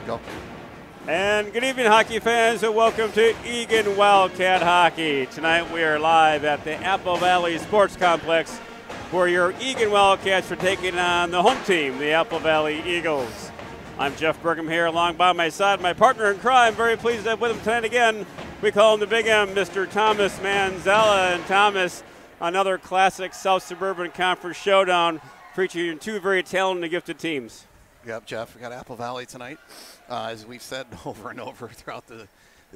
Go. And good evening, hockey fans, and welcome to Eagan Wildcat Hockey. Tonight we are live at the Apple Valley Sports Complex, where your Eagan Wildcats are taking on the home team, the Apple Valley Eagles. I'm Jeff Burkham here, along by my side, my partner in crime. Very pleased to have with him tonight again. We call him the Big M, Mr. Thomas Manzella. And Thomas, another classic South Suburban Conference showdown featuring two very talented and gifted teams. Yep, Jeff, we got Apple Valley tonight. As we've said over and over throughout the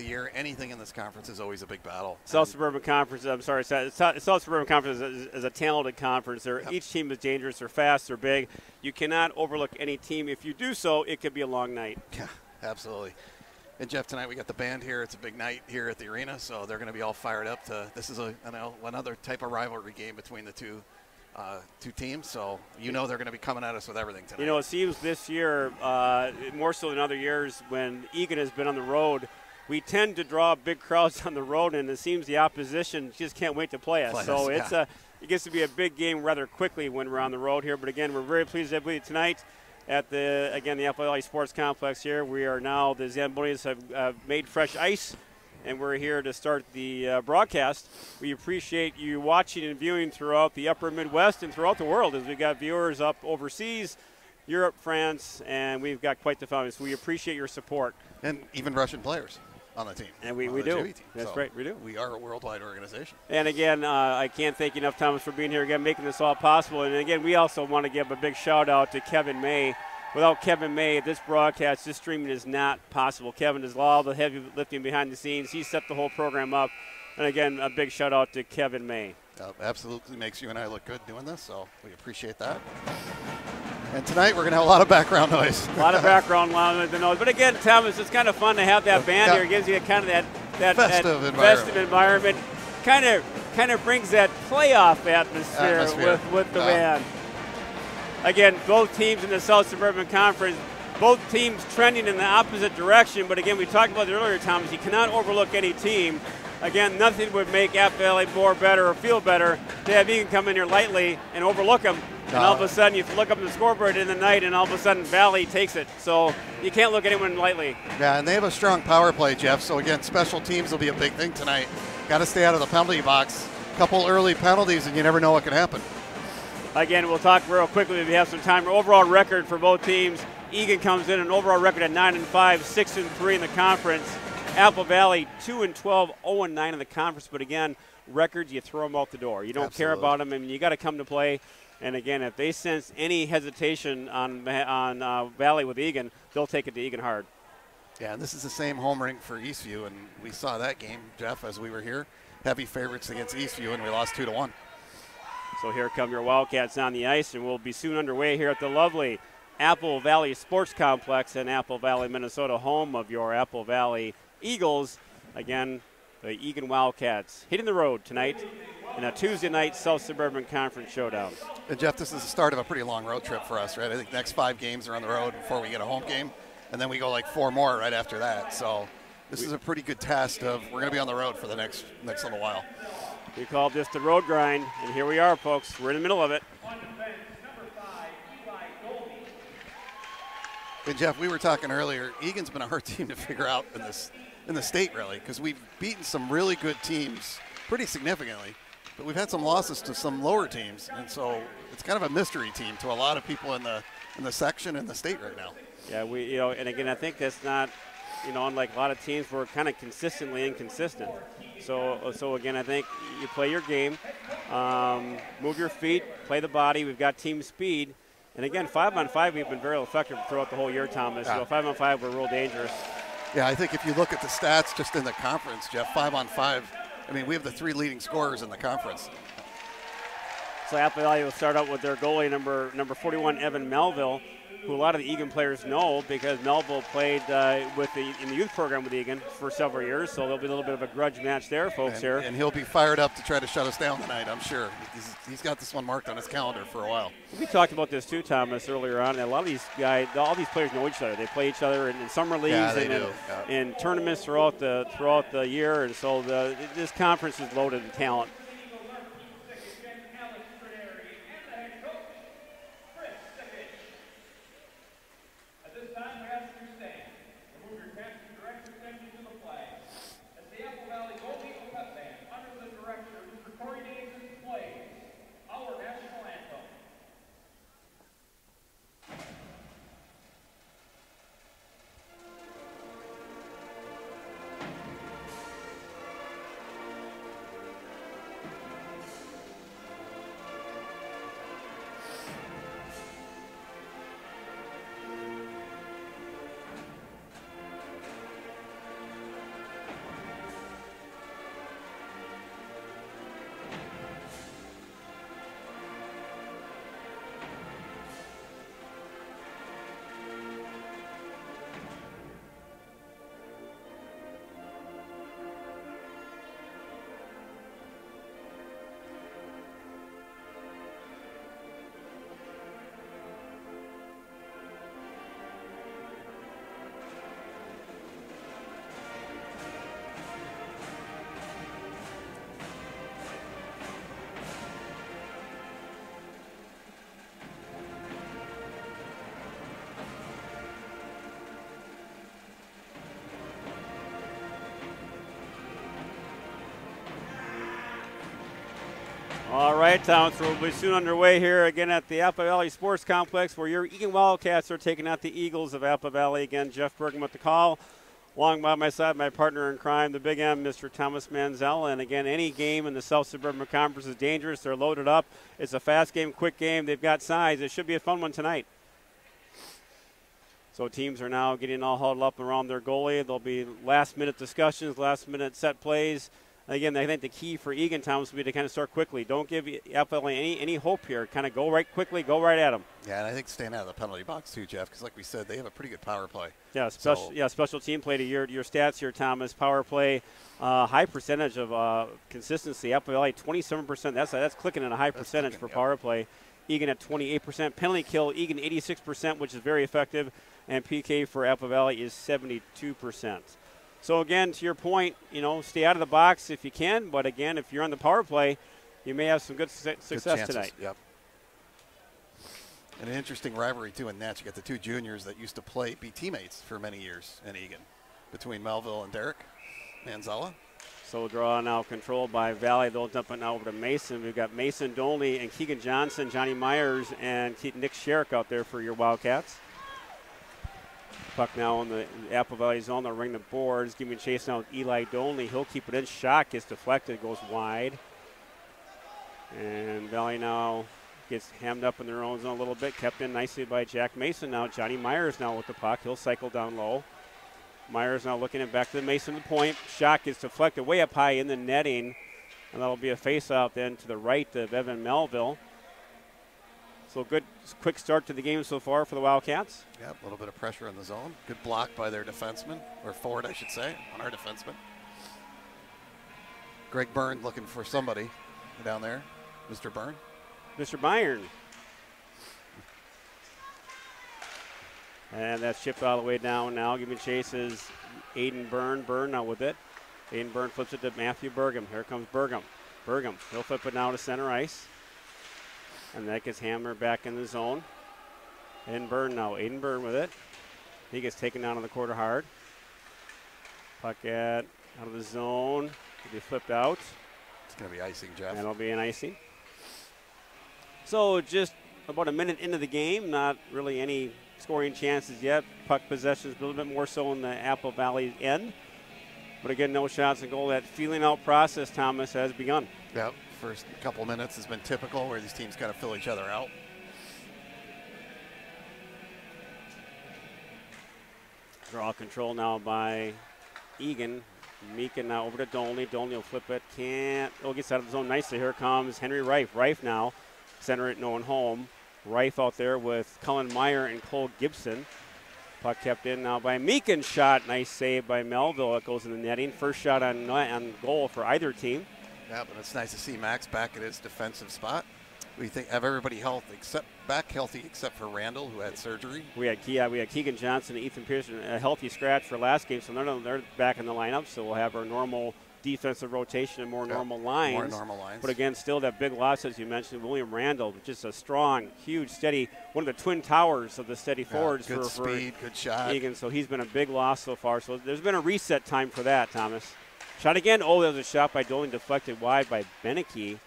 year, anything in this conference is always a big battle. South Suburban Conference, I'm sorry, South Suburban Conference is a talented conference. Each team is dangerous, they're fast, they're big. You cannot overlook any team. If you do so, it could be a long night. Yeah, absolutely. And Jeff, tonight we got the band here. It's a big night here at the arena, so they're going to be all fired up. This is another type of rivalry game between the two teams, so they're going to be coming at us with everything tonight. You know, it seems this year, more so than other years, when Eagan has been on the road, we tend to draw big crowds on the road, and it seems the opposition just can't wait to play us. It gets to be a big game rather quickly when we're on the road here. But again, we're very pleased to have you tonight at the Apple Valley Sports Complex here. We are now, the Zambonis have made fresh ice, and we're here to start the broadcast. We appreciate you watching and viewing throughout the upper Midwest and throughout the world, as we've got viewers up overseas, Europe, France, and we've got quite the following. So we appreciate your support. And even Russian players on the team. And we do. That's right, we do. We are a worldwide organization. And again, I can't thank you enough, Thomas, for being here again, making this all possible. And again, we also want to give a big shout out to Kevin May. Without Kevin May, this broadcast, this streaming is not possible. Kevin does all the heavy lifting behind the scenes. He set the whole program up. And again, a big shout out to Kevin May. Absolutely makes you and I look good doing this, so we appreciate that. And tonight we're going to have a lot of background noise. A lot of background noise. But again, Thomas, it's kind of fun to have that band here. It gives you kind of that festive environment. Kind of brings that playoff atmosphere. With the band. Again, both teams in the South Suburban Conference, both teams trending in the opposite direction. But again, we talked about it earlier, Thomas. You cannot overlook any team. Again, nothing would make Apple Valley more better or feel better to have Eagan come in here lightly and overlook them. And all of a sudden, you look up the scoreboard in the night, and all of a sudden, Valley takes it. So you can't look at anyone lightly. Yeah, and they have a strong power play, Jeff. So again, special teams will be a big thing tonight. Got to stay out of the penalty box. A couple early penalties, and you never know what can happen. Again, we'll talk real quickly if we have some time. Overall record for both teams: Eagan comes in an overall record at 9-5, 6-3 in the conference. Apple Valley 2-12, 0-9 in the conference. But again, records, you throw them out the door. You don't care about them. I mean, you got to come to play. And again, if they sense any hesitation on Valley with Eagan, they'll take it to Eagan hard. Yeah, and this is the same home rink for Eastview, and we saw that game, Jeff, as we were here. Heavy favorites against Eastview, and we lost 2-1. So here come your Wildcats on the ice, and we'll be soon underway here at the lovely Apple Valley Sports Complex in Apple Valley, Minnesota, home of your Apple Valley Eagles. Again, the Eagan Wildcats hitting the road tonight in a Tuesday night South Suburban Conference showdown. And Jeff, this is the start of a pretty long road trip for us, right? I think the next 5 games are on the road before we get a home game, and then we go like 4 more right after that. So this is a pretty good test of we're going to be on the road for the next little while. We call this the road grind, and here we are, folks. We're in the middle of it. And Jeff, we were talking earlier, Eagan's been a hard team to figure out in the state, really, because we've beaten some really good teams pretty significantly, but we've had some losses to some lower teams, and so it's kind of a mystery team to a lot of people in the section and the state right now. Yeah, and again, I think that's not, unlike a lot of teams, we're kind of consistently inconsistent. So again, I think you play your game, move your feet, play the body. We've got team speed. And again, 5-on-5, we've been very effective throughout the whole year, Thomas. Yeah. So 5-on-5, we're real dangerous. Yeah, I think if you look at the stats just in the conference, Jeff, 5-on-5, I mean, we have the 3 leading scorers in the conference. So Apple Valley will start out with their goalie, number 41, Evan Melville, who a lot of the Eagan players know because Melville played in the youth program with Eagan for several years. So there'll be a little bit of a grudge match there, folks. And he'll be fired up to try to shut us down tonight, I'm sure. He's got this one marked on his calendar for a while. We talked about this too, Thomas, earlier on. And a lot of these guys, all these players know each other. They play each other in summer leagues in tournaments throughout the year. And so this conference is loaded in talent. All right, Thomas, we'll be soon underway here again at the Apple Valley Sports Complex, where your Eagan Wildcats are taking out the Eagles of Apple Valley. Again, Jeff Bergman with the call. Along by my side, my partner in crime, the Big M, Mr. Thomas Manziel. And again, any game in the South Suburban Conference is dangerous. They're loaded up. It's a fast game, quick game. They've got size. It should be a fun one tonight. So teams are now getting all huddled up around their goalie. There'll be last-minute discussions, last-minute set plays. Again, I think the key for Eagan, Thomas, will be to kind of start quickly. Don't give FLA any hope here. Kind of go right quickly, go right at them. Yeah, and I think staying out of the penalty box too, Jeff, because like we said, they have a pretty good power play. Yeah, special team play to your stats here, Thomas. Power play, high percentage of consistency. FLA 27%. That's clicking in a high percentage for power play. Eagan at 28%. Penalty kill, Eagan 86%, which is very effective. And PK for Apple Valley is 72%. So, again, to your point, stay out of the box if you can. But, again, if you're on the power play, you may have some good success tonight. Yep. And an interesting rivalry, too, in that. You got the two juniors that used to be teammates for many years in Eagan, between Melville and Derek Manzella. So, draw now controlled by Valley. They'll dump it now over to Mason. We've got Mason Dolney and Keegan Johnson, Johnny Myers, and Nick Sherrick out there for your Wildcats. Puck now in the Apple Valley zone. They'll ring the boards. Giving chase now with Eli Dolney. He'll keep it in. Shot gets deflected, goes wide. And Valley now gets hammed up in their own zone a little bit. Kept in nicely by Jack Mason now. Johnny Myers now with the puck. He'll cycle down low. Myers now looking at back to the Mason the point. Shot gets deflected way up high in the netting. And that'll be a face-off then to the right of Evan Melville. So good, quick start to the game so far for the Wildcats. Yeah, a little bit of pressure in the zone. Good block by their defenseman, or forward, I should say, on our defenseman. Greg Byrne looking for somebody down there. Mr. Byrne. Mr. Byron. And that's shipped all the way down now. Giving chase is Aiden Byrne. Byrne now with it. Aiden Byrne flips it to Matthew Burgum. Here comes Burgum. He'll flip it now to center ice. And that gets hammered back in the zone. Aiden Byrne now. Aiden Byrne with it. He gets taken down on the quarter hard. Puck out of the zone. It'll be flipped out. It's going to be icing, Jeff. And it'll be an icing. So just about a minute into the game. Not really any scoring chances yet. Puck possession is a little bit more so in the Apple Valley end. But again, no shots and goal. That feeling out process, Thomas, has begun. Yep. First couple of minutes has been typical where these teams kind of fill each other out. Draw control now by Eagan. Meekin now over to Dolney. Dolney will flip it. Gets out of the zone nicely. Here comes Henry Reif. Reif now. Center it, no one home. Reif out there with Cullen Meyer and Cole Gibson. Puck kept in now by Meekin. Shot. Nice save by Melville. It goes in the netting. First shot on goal for either team. Yeah, but it's nice to see Max back at his defensive spot. We think have everybody healthy except for Randall, who had surgery. We had Keegan Johnson and Ethan Pearson, a healthy scratch for last game, so they're back in the lineup. So we'll have our normal defensive rotation and more normal lines. But again, still that big loss, as you mentioned, William Randall, just a strong, huge, steady, one of the twin towers of the steady forwards good speed, good shot. Eagan. So he's been a big loss so far. So there's been a reset time for that, Thomas. Shot again. Oh, there was a shot by Dolan, deflected wide by Beneke.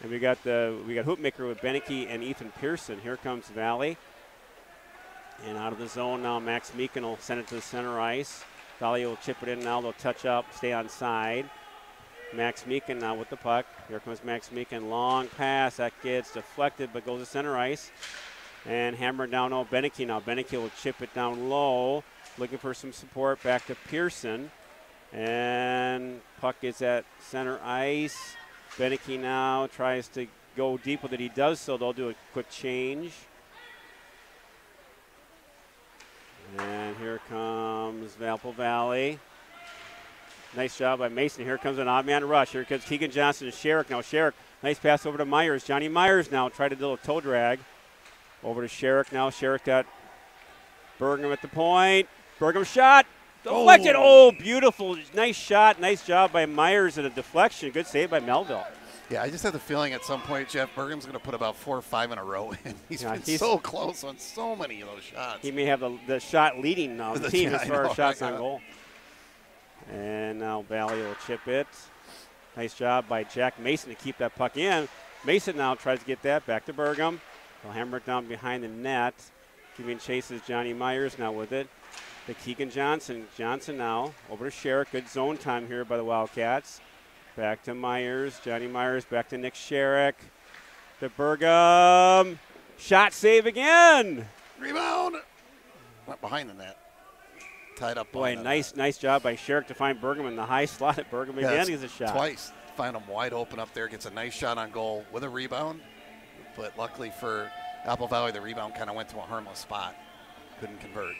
And we got Hoopmaker with Beneke and Ethan Pearson. Here comes Valley. And out of the zone now, Max Meekin will send it to the center ice. Valley will chip it in now. They'll touch up, stay on side. Max Meekin now with the puck. Here comes Max Meekin. Long pass. That gets deflected but goes to center ice. And hammered down. Oh, Beneke now. Beneke will chip it down low. Looking for some support. Back to Pearson. And puck is at center ice. Beneke now tries to go deep with it. He does so. They'll do a quick change. And here comes Apple Valley. Nice job by Mason. Here comes an odd man rush. Here comes Keegan Johnson and Sherrick. Now Sherrick, nice pass over to Myers. Johnny Myers now tried to do a toe drag. Over to Sherrick now. Sherrick got Bergam at the point. Bergam shot. Deflected. Oh, beautiful. Nice shot. Nice job by Myers and a deflection. Good save by Melville. Yeah, I just have the feeling at some point Jeff Bergam's going to put about 4 or 5 in a row in. He's so close on so many of those shots. He may have the shot leading the team as far as shots on goal. And now Valley will chip it. Nice job by Jack Mason to keep that puck in. Mason now tries to get that back to Burgum. He'll hammer it down behind the net. Giving chases Johnny Myers now with it. To Keegan Johnson. Johnson now over to Sherrick. Good zone time here by the Wildcats. Back to Myers. Johnny Myers back to Nick Sherrick. To Burgum. Shot save again. Rebound. Went behind the net. Tied up. Boy, nice job by Sherrick to find Burgum in the high slot at Burgum again. He's a shot. Twice. Find him wide open up there. Gets a nice shot on goal with a rebound. But luckily for Apple Valley, the rebound kind of went to a harmless spot. Couldn't convert.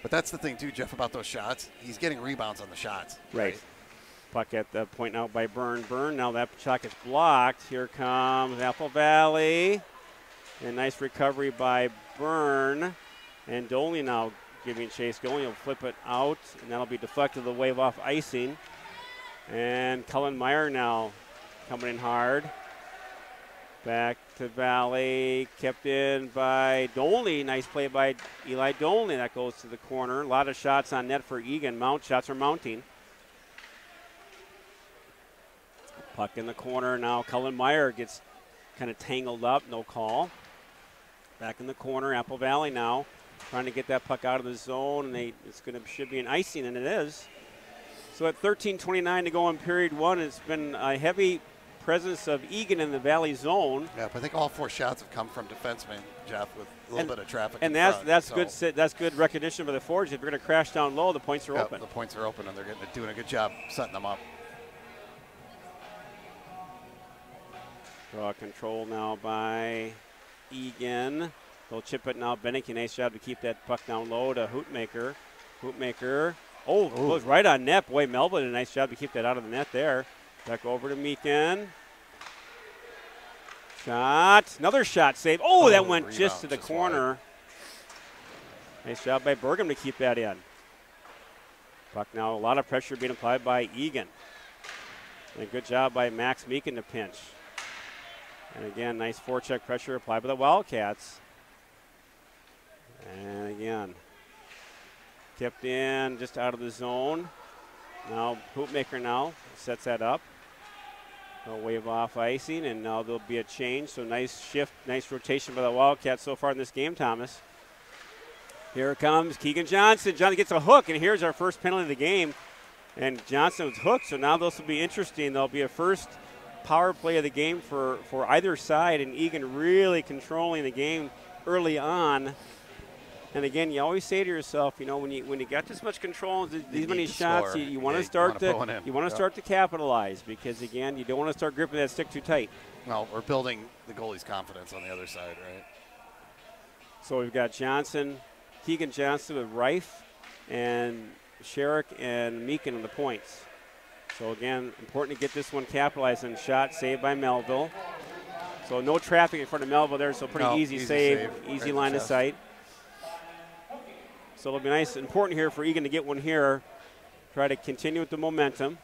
But that's the thing, too, Jeff, about those shots. He's getting rebounds on the shots. Right. Puck at the point out by Byrne. Byrne, now that shot gets blocked. Here comes Apple Valley. And nice recovery by Byrne. And Doley now giving chase. Doley will flip it out, and that'll be deflected. The wave off icing. And Cullen Meyer now coming in hard. Back to Valley, kept in by Doley. Nice play by Eli Doley. That goes to the corner. A lot of shots on net for Eagan. Shots are mounting. Puck in the corner now. Cullen Meyer gets kind of tangled up. No call. Back in the corner. Apple Valley now trying to get that puck out of the zone, and should be an icing, and it is. So at 13:29 to go in period one, it's been a heavy presence of Eagan in the Valley zone. Yeah, but I think all 4 shots have come from defensemen, Jeff, with a little bit of traffic. And that's good recognition by the forwards. If you're going to crash down low, the points are open. The points are open, and they're doing a good job setting them up. Draw control now by Eagan. They'll chip it now. Beneke, nice job to keep that puck down low to Hootmaker. Hootmaker. Goes right on net. Boy, Melvin did a nice job to keep that out of the net there. Back over to Meekin. Shot. Another shot save. That went just to the corner. Wide. Nice job by Burgum to keep that in. Puck now, a lot of pressure being applied by Eagan. And good job by Max Meekin to pinch. And again, nice forecheck pressure applied by the Wildcats. And again, kept in just out of the zone. Now Hoopmaker now sets that up. They'll wave off icing, and now there'll be a change. So nice shift, nice rotation by the Wildcats so far in this game, Thomas. Here comes Keegan Johnson. Johnson gets a hook, and here's our first penalty of the game. And Johnson was hooked, so now this will be interesting. There'll be a first power play of the game for either side, and Eagan really controlling the game early on. And again, you always say to yourself, when you got this much control, these many shots, you want to start to capitalize, because again, you don't want to start gripping that stick too tight. Well, we're building the goalie's confidence on the other side, right? So we've got Johnson, Keegan Johnson with Reif, and Sherrick and Meekin on the points. So again, important to get this one capitalized on shot saved by Melville. So no traffic in front of Melville there, so pretty easy save, easy right line of sight. So it'll be nice, important here for Eagan to get one here. Try to continue with the momentum.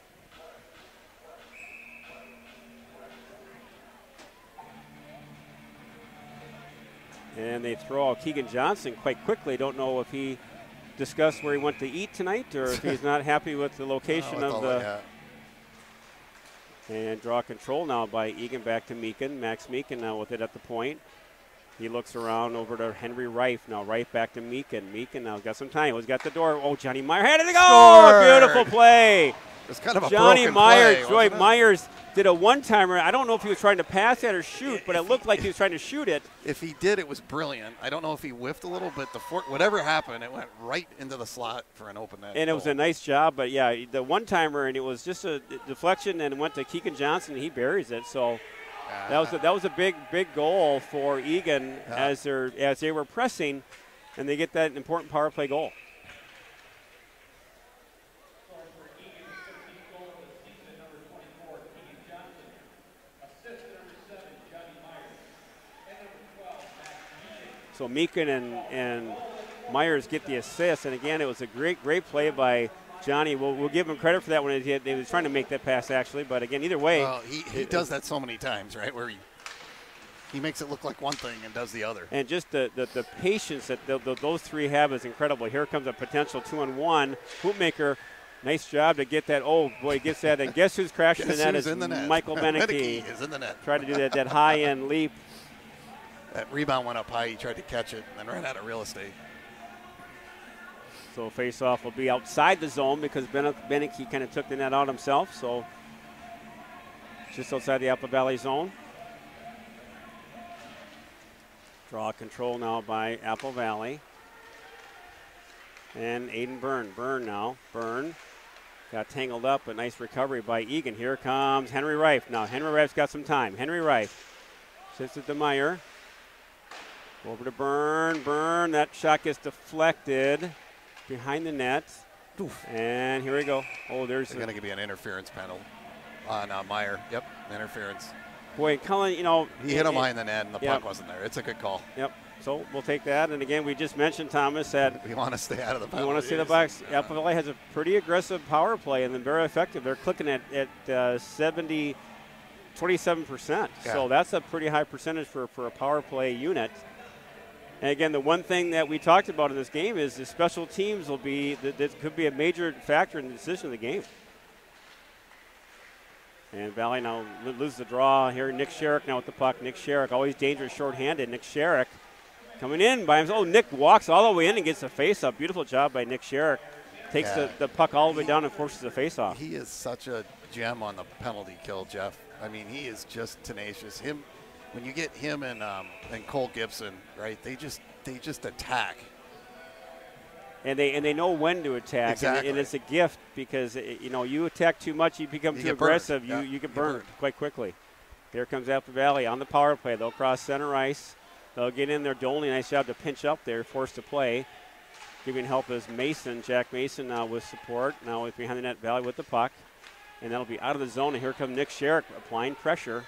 And they throw out Keegan Johnson quite quickly. Don't know if he discussed where he went to eat tonight, or if he's not happy with the location of the. And draw control now by Eagan back to Meekin. Max Meekin now with it at the point. He looks around over to Henry Reif. Now Reif back to Meekin. Meekin now got some time. He's got the door. Johnny Meyer had it to go. Beautiful play. It's kind of a Johnny broken Myers. play, Joy Myers did a one-timer. I don't know if he was trying to pass that or shoot, but it looked like he was trying to shoot it. If he did, it was brilliant. I don't know if he whiffed a little, but whatever happened, it went right into the slot for an open net. And it was a nice job, but yeah, the one-timer, and it was just a deflection, and it went to Keegan Johnson, and he buries it. So that was a big goal for Eagan as they were pressing, and they get that important power play goal. So Meekin and Myers get the assist, and again, it was a great play by Johnny. We'll give him credit for that one. They was trying to make that pass, actually, but again, either way. Well, he does that so many times, right, where he makes it look like one thing and does the other. And just the patience that those three have is incredible. Here comes a potential 2-on-1. Hoopmaker Nice job to get that. Oh, boy, he gets that. And guess who's crashing the net? Is Michael Beneke. is in the net. Tried to do that high-end leap. That rebound went up high. He tried to catch it and then ran out of real estate. So face-off will be outside the zone because Beneke kind of took the net out himself. So just outside the Apple Valley zone. Draw control now by Apple Valley. And Aiden Byrne now. Byrne got tangled up, a nice recovery by Eagan. Here comes Henry Reif. Now Henry Reif's got some time. Henry Reif sits it to Meyer. Over to Byrne. Byrne, that shot gets deflected behind the net. Oof. And here we go. Oh, there's going to be an interference penalty on Meyer. Yep, interference. Boy, Cullen, you know. He hit him behind the net and the puck wasn't there. It's a good call. Yep. So we'll take that. And again, we just mentioned, Thomas, that we want to stay out of the penalty. We want to stay the box. Yeah. Apple Valley has a pretty aggressive power play and then very effective. They're clicking at 27%. Yeah. So that's a pretty high percentage for a power play unit. And again, the one thing that we talked about in this game is the special teams will be that could be a major factor in the decision of the game. And Valley now loses the draw here. Nick Sherrick now with the puck. Nick Sherrick, always dangerous shorthanded. Nick Sherrick coming in by himself. Oh, Nick walks all the way in and gets a face-up. Beautiful job by Nick Sherrick. Takes the puck all the way down and forces the face-off. He is such a gem on the penalty kill, Jeff. I mean, he is just tenacious. When you get him and Cole Gibson, right? They just attack. And they know when to attack, exactly. And it's a gift because you attack too much, you become too aggressive, you get burned quite quickly. Here comes Apple Valley on the power play. They'll cross center ice. They'll get in there. Dolney, nice job to pinch up there, forced to play. Giving help is Mason, Jack Mason now with support. Now with behind the net, Valley with the puck, and that'll be out of the zone. And here comes Nick Sherrick applying pressure.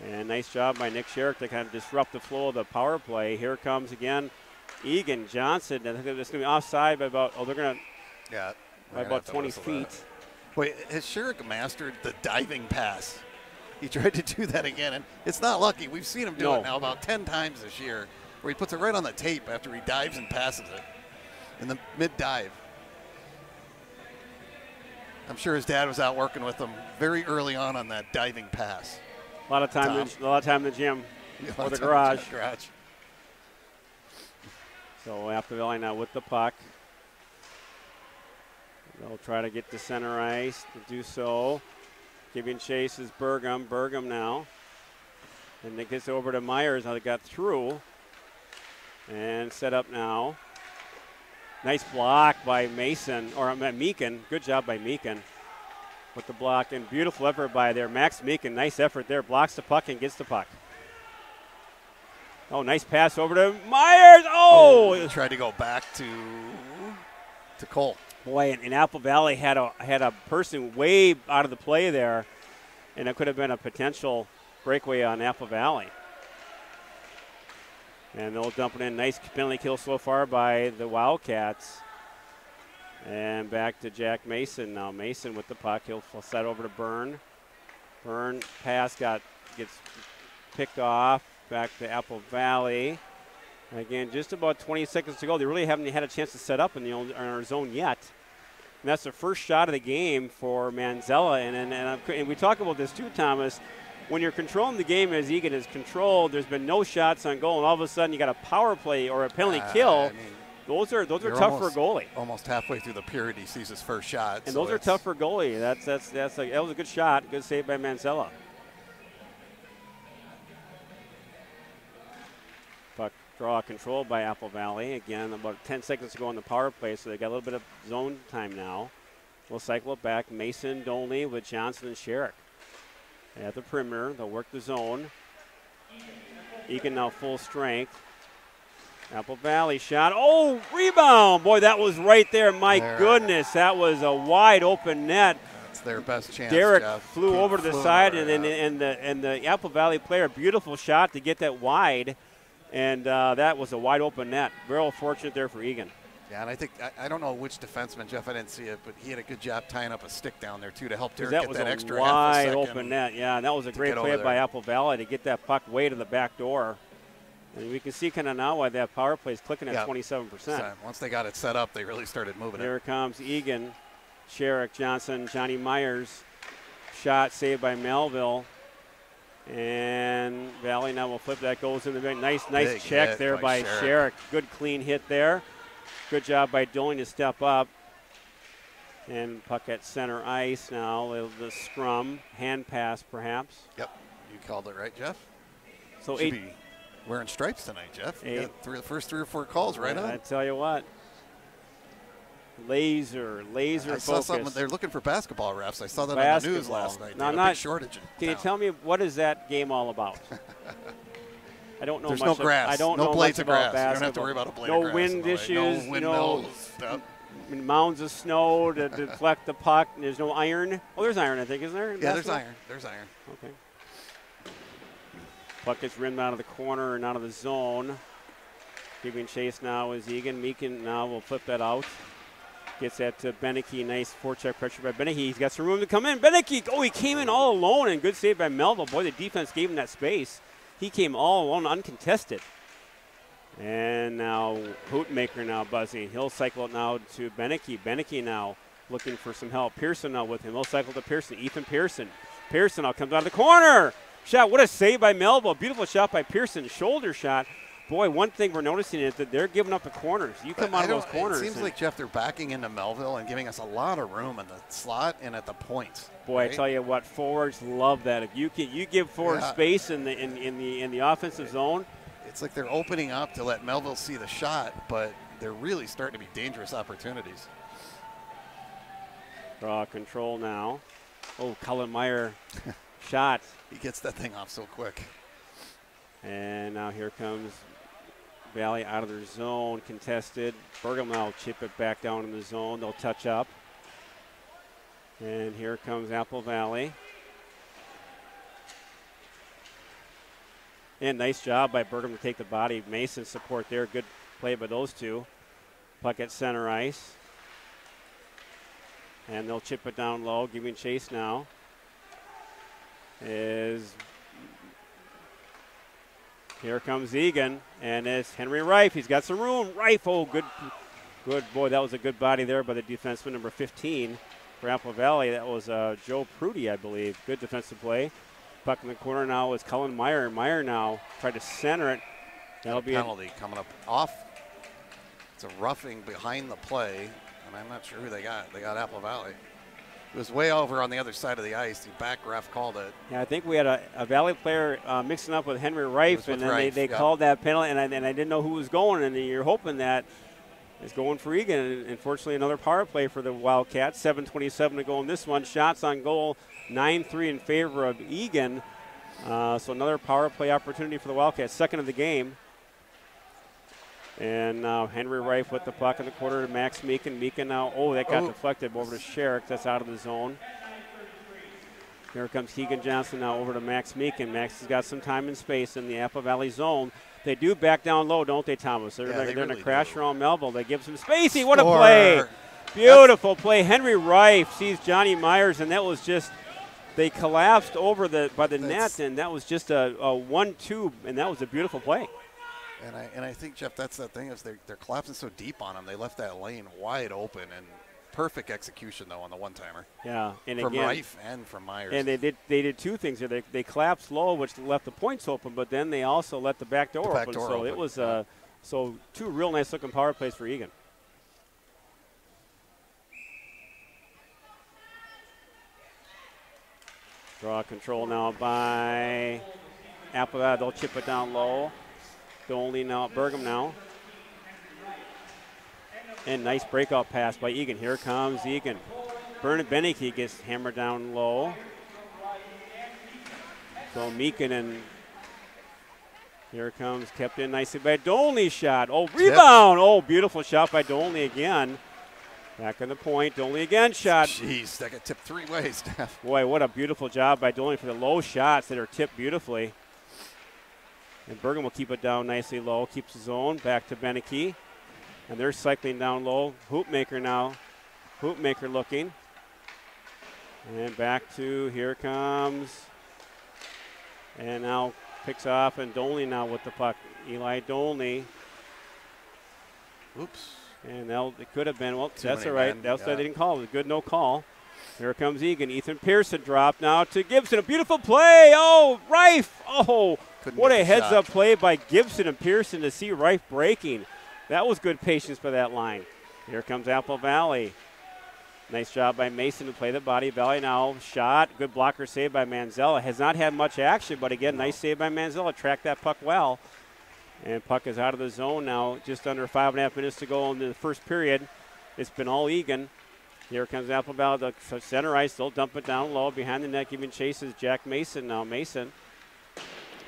And nice job by Nick Sherrick to kind of disrupt the flow of the power play. Here comes again Eagan Johnson. I think it's going to be offside by about, by about 20 feet. Wait, has Sherrick mastered the diving pass? He tried to do that again, and it's not lucky. We've seen him do it now about 10 times this year, where he puts it right on the tape after he dives and passes it in the mid-dive. I'm sure his dad was out working with him very early on that diving pass. A lot of time in the gym or the garage. So Apple Valley now with the puck. They'll try to get to center ice to do so. Giving chase is Burgum. Burgum now. And it gets over to Myers. Now they got through. And set up now. Nice block by Mason, or Meakin. Good job by Meakin with the block. And beautiful effort by there. Max Meakin, nice effort there. Blocks the puck and gets the puck. Oh, nice pass over to Myers. Oh! He tried to go back to Cole. Boy, and Apple Valley had a person way out of the play there, and it could have been a potential breakaway on Apple Valley. And they'll dump it in. Nice penalty kill so far by the Wildcats. And back to Jack Mason now. Mason with the puck. He'll set over to Byrne. Byrne pass gets picked off. Back to Apple Valley. Again, just about 20 seconds to go. They really haven't had a chance to set up in our zone yet. And that's the first shot of the game for Manzella. And we talk about this too, Thomas. When you're controlling the game as Eagan is controlled, there's been no shots on goal, and all of a sudden you got a power play or a penalty kill. Those are tough for a goalie. Almost halfway through the period, he sees his first shot. And those are tough for a goalie. That was a good shot, good save by Manzella. Puck draw controlled by Apple Valley. Again, about 10 seconds to go on the power play, so they got a little bit of zone time now. We'll cycle it back. Mason, Dolney with Johnson and Sherrick. At the perimeter, they'll work the zone. Eagan now full strength. Apple Valley shot. Oh, rebound! Boy, that was right there. My goodness, that was a wide open net. That's their best chance. Derek flew over to the side, and the Apple Valley player, beautiful shot to get that wide, and that was a wide open net. Real fortunate there for Eagan. Yeah, and I think, I don't know which defenseman, Jeff, I didn't see it, but he had a good job tying up a stick down there, too, to help Derek get that extra half a second. That was a wide open net, yeah, and that was a great play by Apple Valley to get that puck way to the back door. And we can see kind of now why that power play is clicking at 27%. Once they got it set up, they really started moving Here comes Eagan. Sherrick, Johnson, Johnny Myers. Shot saved by Melville. And Valley now will flip. That goes in the nice Big check hit there by Sherrick. Good clean hit there. Good job by Doling to step up. And puck at center ice now. The scrum, hand pass perhaps. Yep, you called it right, Jeff. So should be wearing stripes tonight, Jeff. You got the first 3 or 4 calls right on. I tell you what. Laser I focus. saw something. They're looking for basketball refs. I saw that on the news last night. Now, big shortage. Can you tell me what is that game all about? I don't know There's much. no grass. I don't no know blades much of grass. about basketball. You don't have to worry about a blade no of grass. Wind issues. No windmills. Mounds of snow to deflect the puck. There's no iron. Oh, there's iron, I think, isn't there? Yeah, there's iron. There's iron. Okay. Puck gets rimmed out of the corner and out of the zone. Giving chase now is Eagan. Meakin now will flip that out. Gets that to Beneke. Nice forecheck pressure by Beneke. He's got some room to come in. Beneke, he came in all alone, and good save by Melville. Boy, the defense gave him that space. He came all alone, uncontested. And now Hootmaker now buzzing. He'll cycle it now to Beneke. Beneke now looking for some help. Pearson now with him. He'll cycle to Pearson. Ethan Pearson. Pearson now comes out of the corner. Shot. What a save by Melville. Beautiful shot by Pearson. Shoulder shot. Boy, one thing we're noticing is that they're giving up the corners. You come out of those corners. It seems like, Jeff, they're backing into Melville and giving us a lot of room in the slot and at the points. Boy, right? I tell you what, forwards love that. If you give forwards space in the offensive zone, it's like they're opening up to let Melville see the shot, but they're really starting to be dangerous opportunities. Draw control now. Oh, Cullen Meyer shot. He gets that thing off so quick. And now here comes Valley out of their zone, contested. Bergam now will chip it back down in the zone. They'll touch up. And here comes Apple Valley. And nice job by Bergam to take the body. Mason support there. Good play by those two. Puck at center ice. And they'll chip it down low, giving chase now. Here comes Eagan, and it's Henry Reif. He's got some room. Reif, oh, good boy. That was a good body there by the defenseman, number 15 for Apple Valley. That was Joe Prudy, I believe. Good defensive play. Puck in the corner now is Cullen Meyer. Meyer now tried to center it. That'll be a penalty coming up off. It's a roughing behind the play, and I'm not sure who they got. They got Apple Valley. It was way over on the other side of the ice. The back ref called it. Yeah, I think we had a Valley player mixing up with Henry Reif, and then they called that penalty, and I didn't know who was going, and you're hoping that is going for Eagan. And unfortunately, another power play for the Wildcats. 7:27 to go in this one. Shots on goal, 9-3 in favor of Eagan. So another power play opportunity for the Wildcats, second of the game. And now Henry Reif with the puck in the quarter to Max Meakin. Meakin now, that got deflected over to Sherrick. That's out of the zone. Here comes Keegan Johnson now over to Max Meakin. Max has got some time and space in the Apple Valley zone. They do back down low, don't they, Thomas? They're going to crash around Melville. They give some spacey. What a play. Beautiful play. Henry Reif sees Johnny Myers, and that was just, they collapsed over by the net, and that was just a 1-2, and that was a beautiful play. And I think, Jeff, that's the thing is they're collapsing so deep on them. They left that lane wide open, and perfect execution though on the one-timer. Yeah, and from again, Reif and from Myers. And they did two things here. They collapsed low, which left the points open, but then they also let the back door open. So it was so two real nice looking power plays for Eagan. Draw control now by Apple. They'll chip it down low. Only now, Bergam now. And nice breakout pass by Eagan. Here comes Eagan. Bernard Beneke gets hammered down low. So Meakin, and here comes, kept in nicely by Dolney shot. Oh, rebound. Oh, beautiful shot by Dolney again. Back on the point. Dolney again shot. Jeez, that got tipped 3 ways, Steph. Boy, what a beautiful job by Dolney for the low shots that are tipped beautifully. And Bergam will keep it down nicely low, keeps his own, back to Beneke. And they're cycling down low. Hoopmaker now. Hoopmaker looking. And back to, here comes. And now picks off, and Dolney now with the puck. Eli Dolney. Oops. And it could have been, well, Too that's many all right. men, That's why yeah. they didn't call it. A good no call. Here comes Eagan. Ethan Pearson drop now to Gibson. A beautiful play. Oh, Rife. Oh, Couldn't what get a the heads-up shot. play by Gibson and Pearson to see Rife breaking. That was good patience by that line. Here comes Apple Valley. Nice job by Mason to play the body. Valley now shot. Good blocker save by Manzella. Has not had much action, but again, nice save by Manzella. Tracked that puck well. And puck is out of the zone now. Just under 5.5 minutes to go in the first period. It's been all Eagan. Here comes Apple Valley. The center ice. They'll dump it down low. Behind the net, giving chases Jack Mason now. Mason.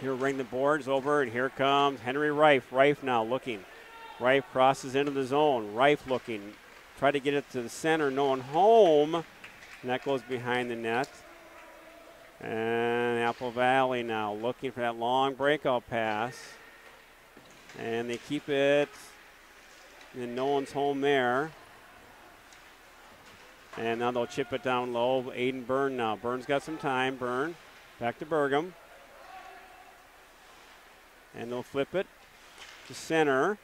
He'll ring the boards over, and here comes Henry Rife. Rife now looking. Rife crosses into the zone. Rife looking. Try to get it to the center. No one home. And that goes behind the net. And Apple Valley now looking for that long breakout pass. And they keep it. And no one's home there. And now they'll chip it down low. Aiden Byrne now. Byrne's got some time. Byrne back to Burgum. And they'll flip it to center.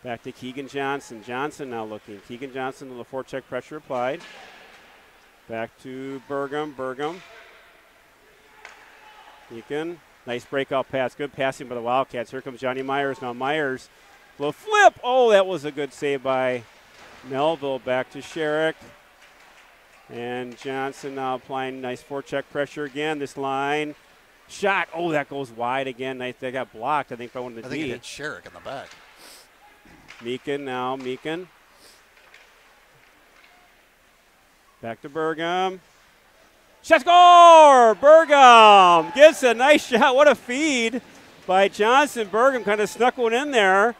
Back to Keegan Johnson. Johnson now looking. Keegan Johnson with the forecheck pressure applied. Back to Burgum. Burgum. Eagan. Nice breakout pass. Good passing by the Wildcats. Here comes Johnny Myers. Now Myers. Little flip. Oh, that was a good save by Melville. Back to Sherrick. And Johnson now applying nice forecheck pressure again. This line. Shot. Oh, that goes wide again. Nice. They got blocked, I think, by one of the D. I think it hit Sherrick in the back. Meekin now. Meekin. Back to Burgum. Shot score! Burgum gets a nice shot. What a feed by Johnson. Burgum kind of snuck one in there.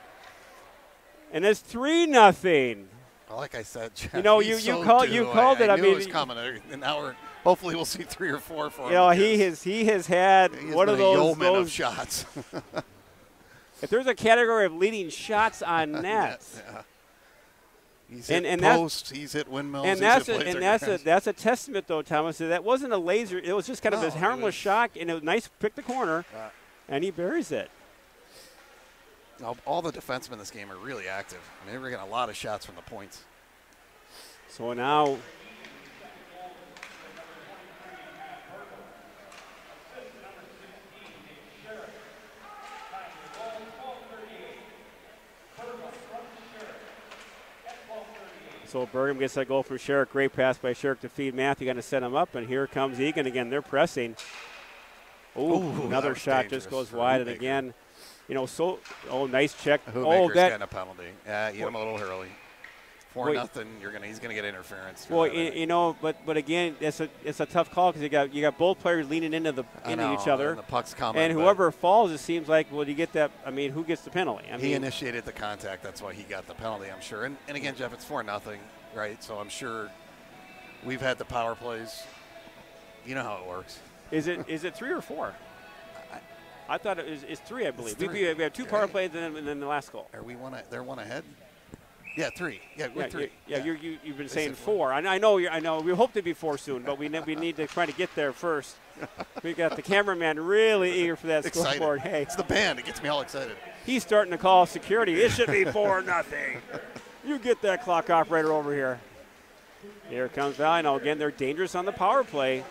And it's 3-0. Well, like I said, Jeff, you know, you called it. I knew it was coming. And now hopefully we'll see 3 or 4 for him. You know, he has had one of those of shots. If there's a category of leading shots on net, yeah. He's hit posts, he's hit windmills, that's a testament though, Thomas. That wasn't a laser; it was just kind of his harmless shot, and it was nice. Pick the corner, and he buries it. All the defensemen in this game are really active. I mean, they were getting a lot of shots from the points. So now. So Burgum gets that goal from Sherrick. Great pass by Sherrick to feed Matthew. Going to set him up, and here comes Eagan again. They're pressing. Ooh, another shot just goes wide, and again, you know, nice check. Hoemaker's getting a penalty. Yeah, you hit him a little early. 4-0. He's gonna get interference. Well, you know, but again, it's a tough call because you got both players leaning into each other. And the puck's coming. And whoever falls, it seems like, well, you get that. I mean, who gets the penalty? He initiated the contact. That's why he got the penalty, I'm sure. And again, Jeff, it's 4-0, right? So I'm sure we've had the power plays. You know how it works. Is it 3 or 4? I thought it's 3, I believe. We have 2 power plays and then the last goal. Are we they're one ahead? Yeah, 3. Yeah, we're 3. You've been saying 4. I know. We hope to be 4 soon, but we need to try to get there first. We got the cameraman really eager for that scoreboard. Hey, it's the band. It gets me all excited. He's starting to call security. It should be 4-0. You get that clock operator over here. Here comes Valley. Now again, they're dangerous on the power play.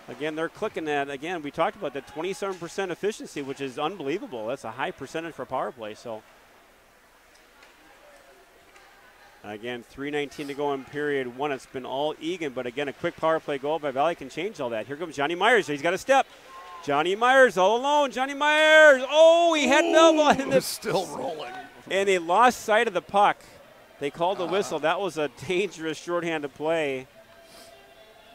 Again, they're clicking that. Again, we talked about that 27% efficiency, which is unbelievable. That's a high percentage for power play. So. Again, 3:19 to go in period 1. It's been all Eagan, but again, a quick power play goal by Valley can change all that. Here comes Johnny Myers. He's got a step. Johnny Myers all alone. Johnny Myers. Oh, he had Melville in this. Still rolling. And they lost sight of the puck. They called the whistle. That was a dangerous shorthanded play.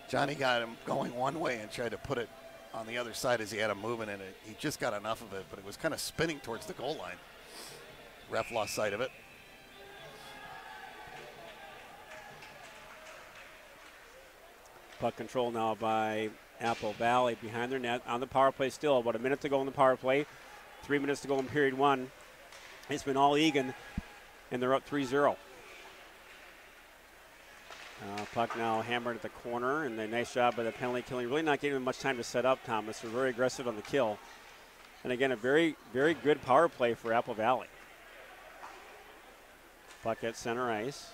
Johnny got him going one way and tried to put it on the other side as he had him moving in it. He just got enough of it, but it was kind of spinning towards the goal line. Ref lost sight of it. Puck control now by Apple Valley behind their net on the power play still. About a minute to go in the power play. 3 minutes to go in period 1. It's been all Eagan, and they're up 3-0. Puck now hammered at the corner, and a nice job by the penalty killing. Really not giving them much time to set up, Thomas. They're very aggressive on the kill. And again, a very, very good power play for Apple Valley. Puck at center ice.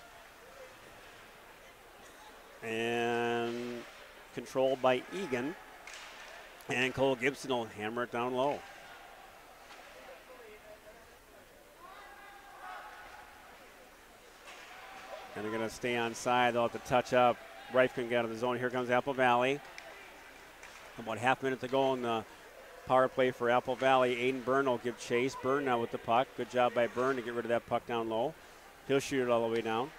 And controlled by Eagan. And Cole Gibson will hammer it down low. And they're going to stay on side. They'll have to touch up. Reif can get out of the zone. Here comes Apple Valley. About half minute to go in the power play for Apple Valley. Aiden Byrne will give chase. Byrne now with the puck. Good job by Byrne to get rid of that puck down low. He'll shoot it all the way down.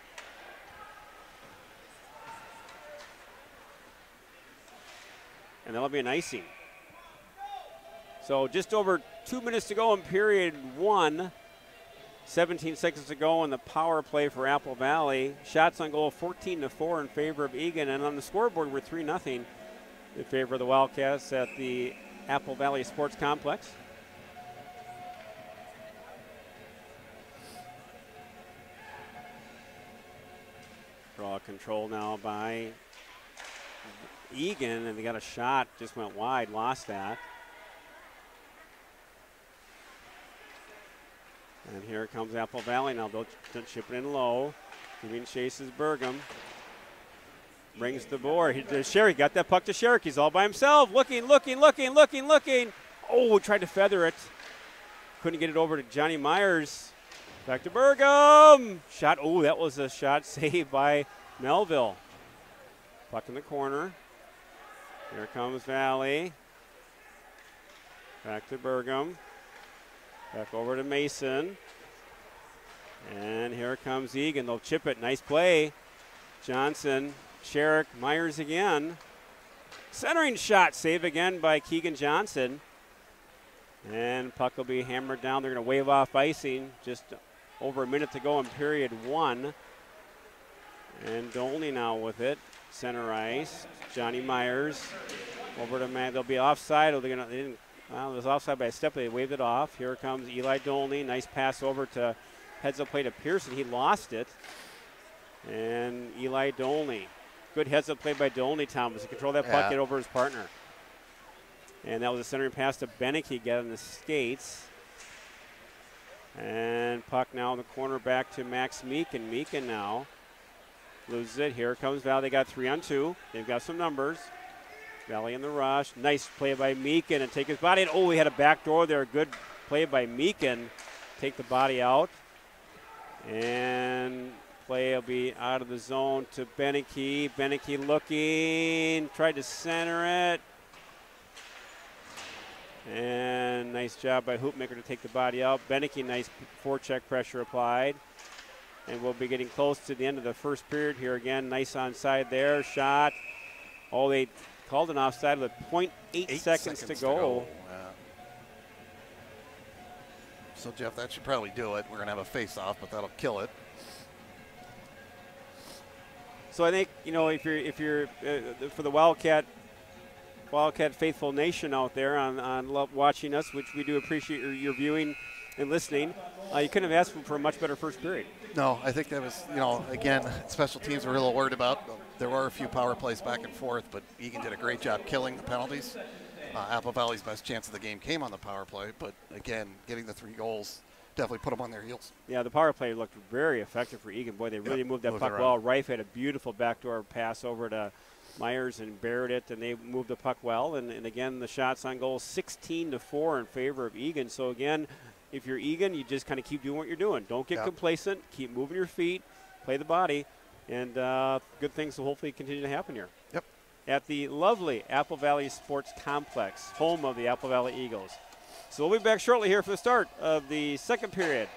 And that'll be an icing. So just over 2 minutes to go in period one. 17 seconds to go in the power play for Apple Valley. Shots on goal 14-4 in favor of Eagan. And on the scoreboard, we're 3-0 in favor of the Wildcats at the Apple Valley Sports Complex. Draw control now by Eagan, and they got a shot, just went wide, lost that. And here comes Apple Valley now. They'll chip it in low. Giving chases Burgum. Brings the board. Sherry got that puck to Sherrick. He's all by himself. Looking. Oh, tried to feather it. Couldn't get it over to Johnny Myers. Back to Burgum. Shot. Oh, that was a shot saved by Melville. Puck in the corner. Here comes Valley. Back to Burgum. Back over to Mason. And here comes Eagan. They'll chip it. Nice play. Johnson, Sherrick, Myers again. Centering shot. Save again by Keegan Johnson. And puck will be hammered down. They're going to wave off icing. Just over a minute to go in period one. And Dolney now with it. Center ice. Johnny Myers. Over to Matt. They'll be offside. They didn't. Well, it was offside by a step, but they waved it off. Here comes Eli Dolney. Nice pass over to heads up play to Pearson. He lost it. And Eli Dolney. Good heads up play by Dolney, Thomas. He controlled that puck, get over his partner. And that was a centering pass to Beneke, get on the skates. And puck now in the corner back to Max Meekin. Meekin now loses it. Here comes Val. They got 3-on-2. They've got some numbers. Valley in the rush. Nice play by Meekin and take his body. And oh, we had a back door there. Good play by Meekin. Take the body out. And play will be out of the zone to Beneke. Beneke looking. Tried to center it. And nice job by Hoopmaker to take the body out. Beneke, nice forecheck pressure applied. And we'll be getting close to the end of the first period here again. Nice onside there. Shot. Oh, they called an offside with 0.8 seconds to go. So, Jeff, that should probably do it. We're going to have a face-off, but that'll kill it. So I think, if you're for the Wildcat faithful nation out there on watching us, which we do appreciate your viewing and listening, you couldn't have asked for a much better first period. No, I think that was, again, special teams were a little worried about. There were a few power plays back and forth, but Eagan did a great job killing the penalties. Apple Valley's best chance of the game came on the power play, but again, getting the 3 goals definitely put them on their heels. Yeah, the power play looked very effective for Eagan. Boy, they really moved that puck well. Reif had a beautiful backdoor pass over to Myers and buried it, and they moved the puck well. And again, the shots on goal 16-4 in favor of Eagan. So again, if you're Eagan, you just kind of keep doing what you're doing. Don't get complacent. Keep moving your feet. Play the body. And good things will hopefully continue to happen here. Yep. At the lovely Apple Valley Sports Complex, home of the Apple Valley Eagles. So we'll be back shortly here for the start of the second period.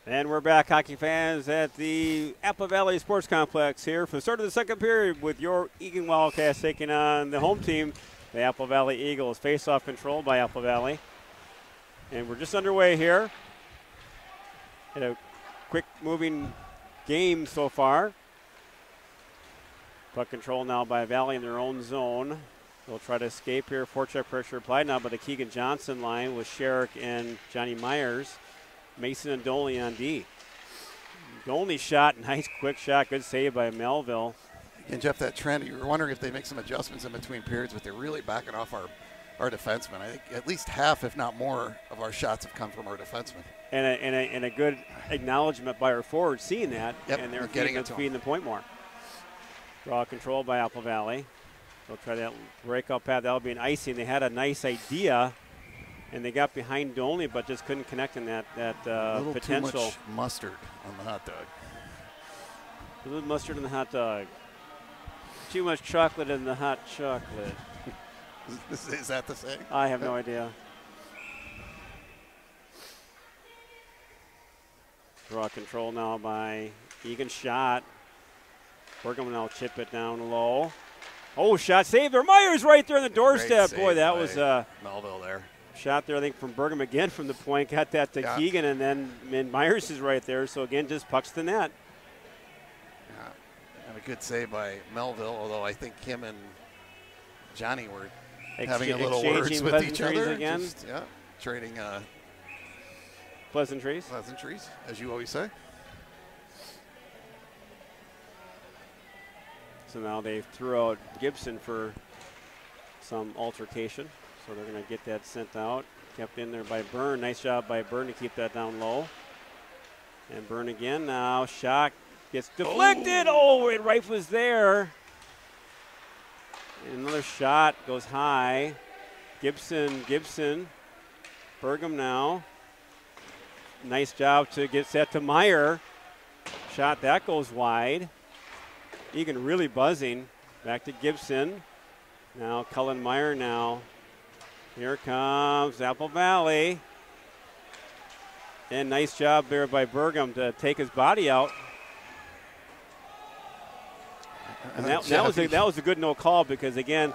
And we're back, hockey fans, at the Apple Valley Sports Complex here for the start of the second period with your Eagan Wildcats taking on the home team, the Apple Valley Eagles. Face-off controlled by Apple Valley. And we're just underway here. In a quick-moving game so far. Puck control now by Valley in their own zone. They'll try to escape here. Forecheck pressure applied now by the Keegan Johnson line with Sherrick and Johnny Myers. Mason and Doley on D. Doley shot, nice quick shot, good save by Melville. And Jeff, that trend, you were wondering if they make some adjustments in between periods, but they're really backing off our defensemen. I think at least half, if not more, of our shots have come from our defensemen. And a good acknowledgement by our forwards seeing that, yep, and they're feeding the point more. Draw control by Apple Valley. They'll try that breakout path. That'll be an icing. They had a nice idea, and they got behind Doley, but just couldn't connect in that potential. Too much mustard on the hot dog. A little mustard in the hot dog. Too much chocolate in the hot chocolate. Is that the saying? I have no idea. Draw control now by Eagan. Shot. Bergman will chip it down low. Oh, shot saved there. Myers right there on the doorstep. Boy, that was Melville there. Shot there, I think, from Bergman again from the point. Got that to Keegan, and then Myers is right there. So, again, just pucks the net. Yeah, and a good save by Melville, although I think him and Johnny were having a little words with each other. Again. Just, trading pleasantries. Pleasantries, as you always say. So now they threw out Gibson for some altercation. So they're going to get that sent out. Kept in there by Byrne. Nice job by Byrne to keep that down low. And Byrne again now. Shot gets deflected. Oh, it right was there. And another shot goes high. Gibson. Bergam now. Nice job to get set to Meyer. Shot that goes wide. Eagan really buzzing. Back to Gibson. Now Cullen Meyer now. Here comes Apple Valley. And nice job there by Bergam to take his body out. And that was a good no call because, again,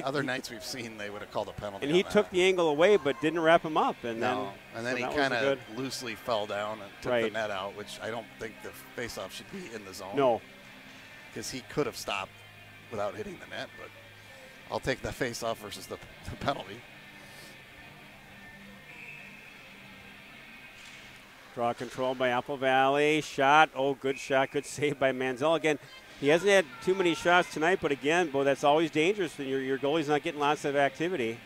other nights we've seen they would have called a penalty. And he took the angle away but didn't wrap him up. And then he kind of loosely fell down and took the net out, which I don't think the faceoff should be in the zone. No. Because he could have stopped without hitting the net, but I'll take the faceoff versus the penalty. Draw control by Apple Valley. Shot. Oh, good shot. Good save by Manziel. Again, he hasn't had too many shots tonight, but again, that's always dangerous when your goalie's not getting lots of activity.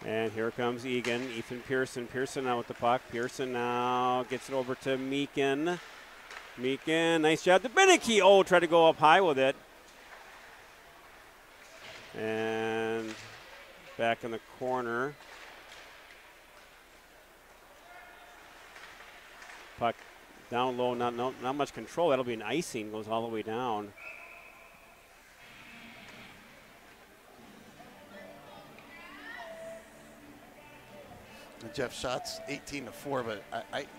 And here comes Eagan. Ethan Pearson. Pearson now with the puck. Pearson now gets it over to Meakin. Meakin, nice job to Beneke. Oh, tried to go up high with it. And back in the corner. Puck down low, not much control. That'll be an icing. Goes all the way down. Jeff, shots 18-4, but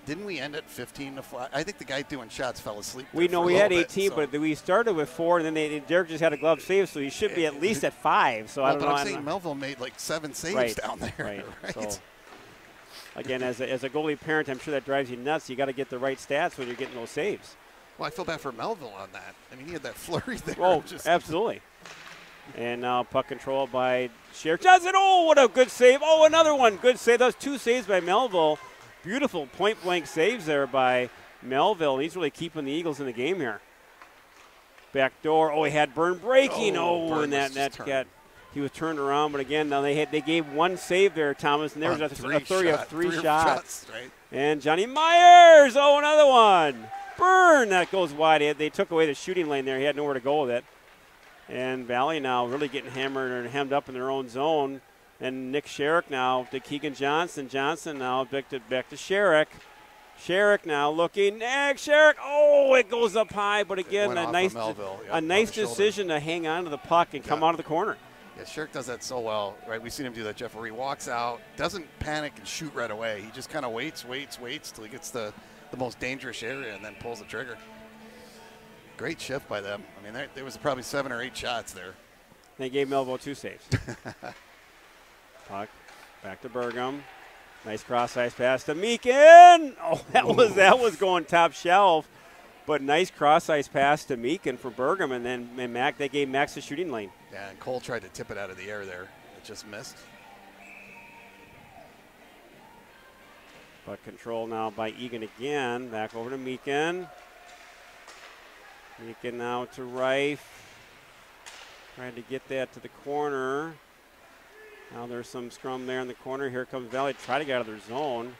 didn't we end at 15-4? I think the guy doing shots fell asleep. We had 18, but we started with 4, and then Derek just had a glove save, so he should be at least at 5. So I don't know. But I'm saying Melville made like 7 saves down there. Right. Right? So, again, as a goalie parent, I'm sure that drives you nuts. You got to get the right stats when you're getting those saves. Well, I feel bad for Melville on that. I mean, he had that flurry there. Oh, absolutely. And now puck control by Sheriff Johnson. Oh, what a good save. Oh, another one. Good save. Those 2 saves by Melville. Beautiful point-blank saves there by Melville. He's really keeping the Eagles in the game here. Back door. Oh, he had Byrne breaking. And that got he was turned around. But again, now they gave 1 save there, Thomas, and there was a flurry of 3 shots. Right. And Johnny Myers. Oh, another one. Byrne. That goes wide. They took away the shooting lane there. He had nowhere to go with it. And Valley now really getting hammered and hemmed up in their own zone. And Nick Sherrick now to Keegan Johnson. Johnson now back to Sherrick. Sherrick now looking. Sherrick. Oh, it goes up high. But again, a nice decision to hang on to the puck and come out of the corner. Yeah, Shirk does that so well, right? We've seen him do that, Jeff, where he walks out, doesn't panic and shoot right away. He just kind of waits till he gets the most dangerous area and then pulls the trigger. Great shift by them. I mean, there was probably 7 or 8 shots there. They gave Melville 2 saves. Puck back to Burgum. Nice cross-ice pass to Meakin. Oh, that was going top shelf. But nice cross-ice pass to Meakin for Burgum, and then they gave Max the shooting lane. Yeah, and Cole tried to tip it out of the air there. It just missed. Puck control now by Eagan again. Back over to Meakin. Meakin now to Rife. Trying to get that to the corner. Now there's some scrum there in the corner. Here comes Valley. Try to get out of their zone.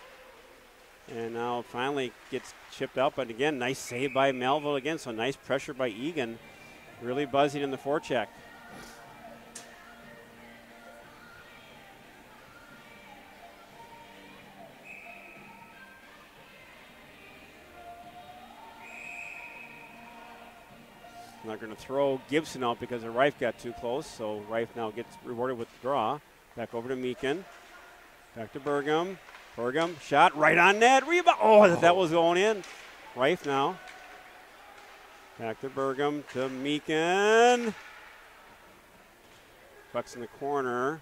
And now finally gets chipped up. But again, nice save by Melville again. So nice pressure by Eagan. Really buzzing in the forecheck. I'm not going to throw Gibson out because Rife got too close. So Rife now gets rewarded with the draw. Back over to Meakin. Back to Burgum. Burgum, shot right on net. Rebound. Oh, that was going in. Rife now. Back to Burgum to Meakin. Puck's in the corner.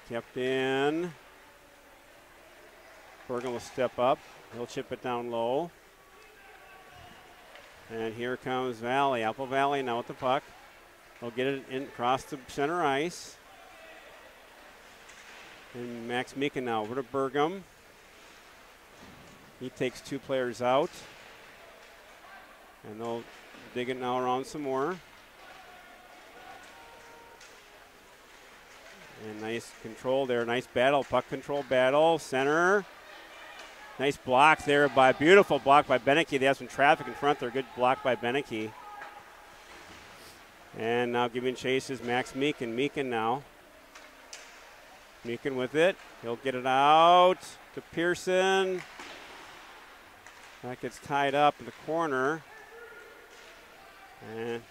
Kept in. Burgum will step up. He'll chip it down low. And here comes Valley. Apple Valley now with the puck. He'll get it in across the center ice. And Max Meakin now over to Burgum. He takes 2 players out. And they'll dig it now around some more. And nice control there. Nice battle. Puck control battle. Center. Nice block there by, beautiful block by Beneke. They have some traffic in front there. Good block by Beneke. And now giving chase is Max Meakin. Meakin now. Meakin with it. He'll get it out to Pearson. That gets tied up in the corner. And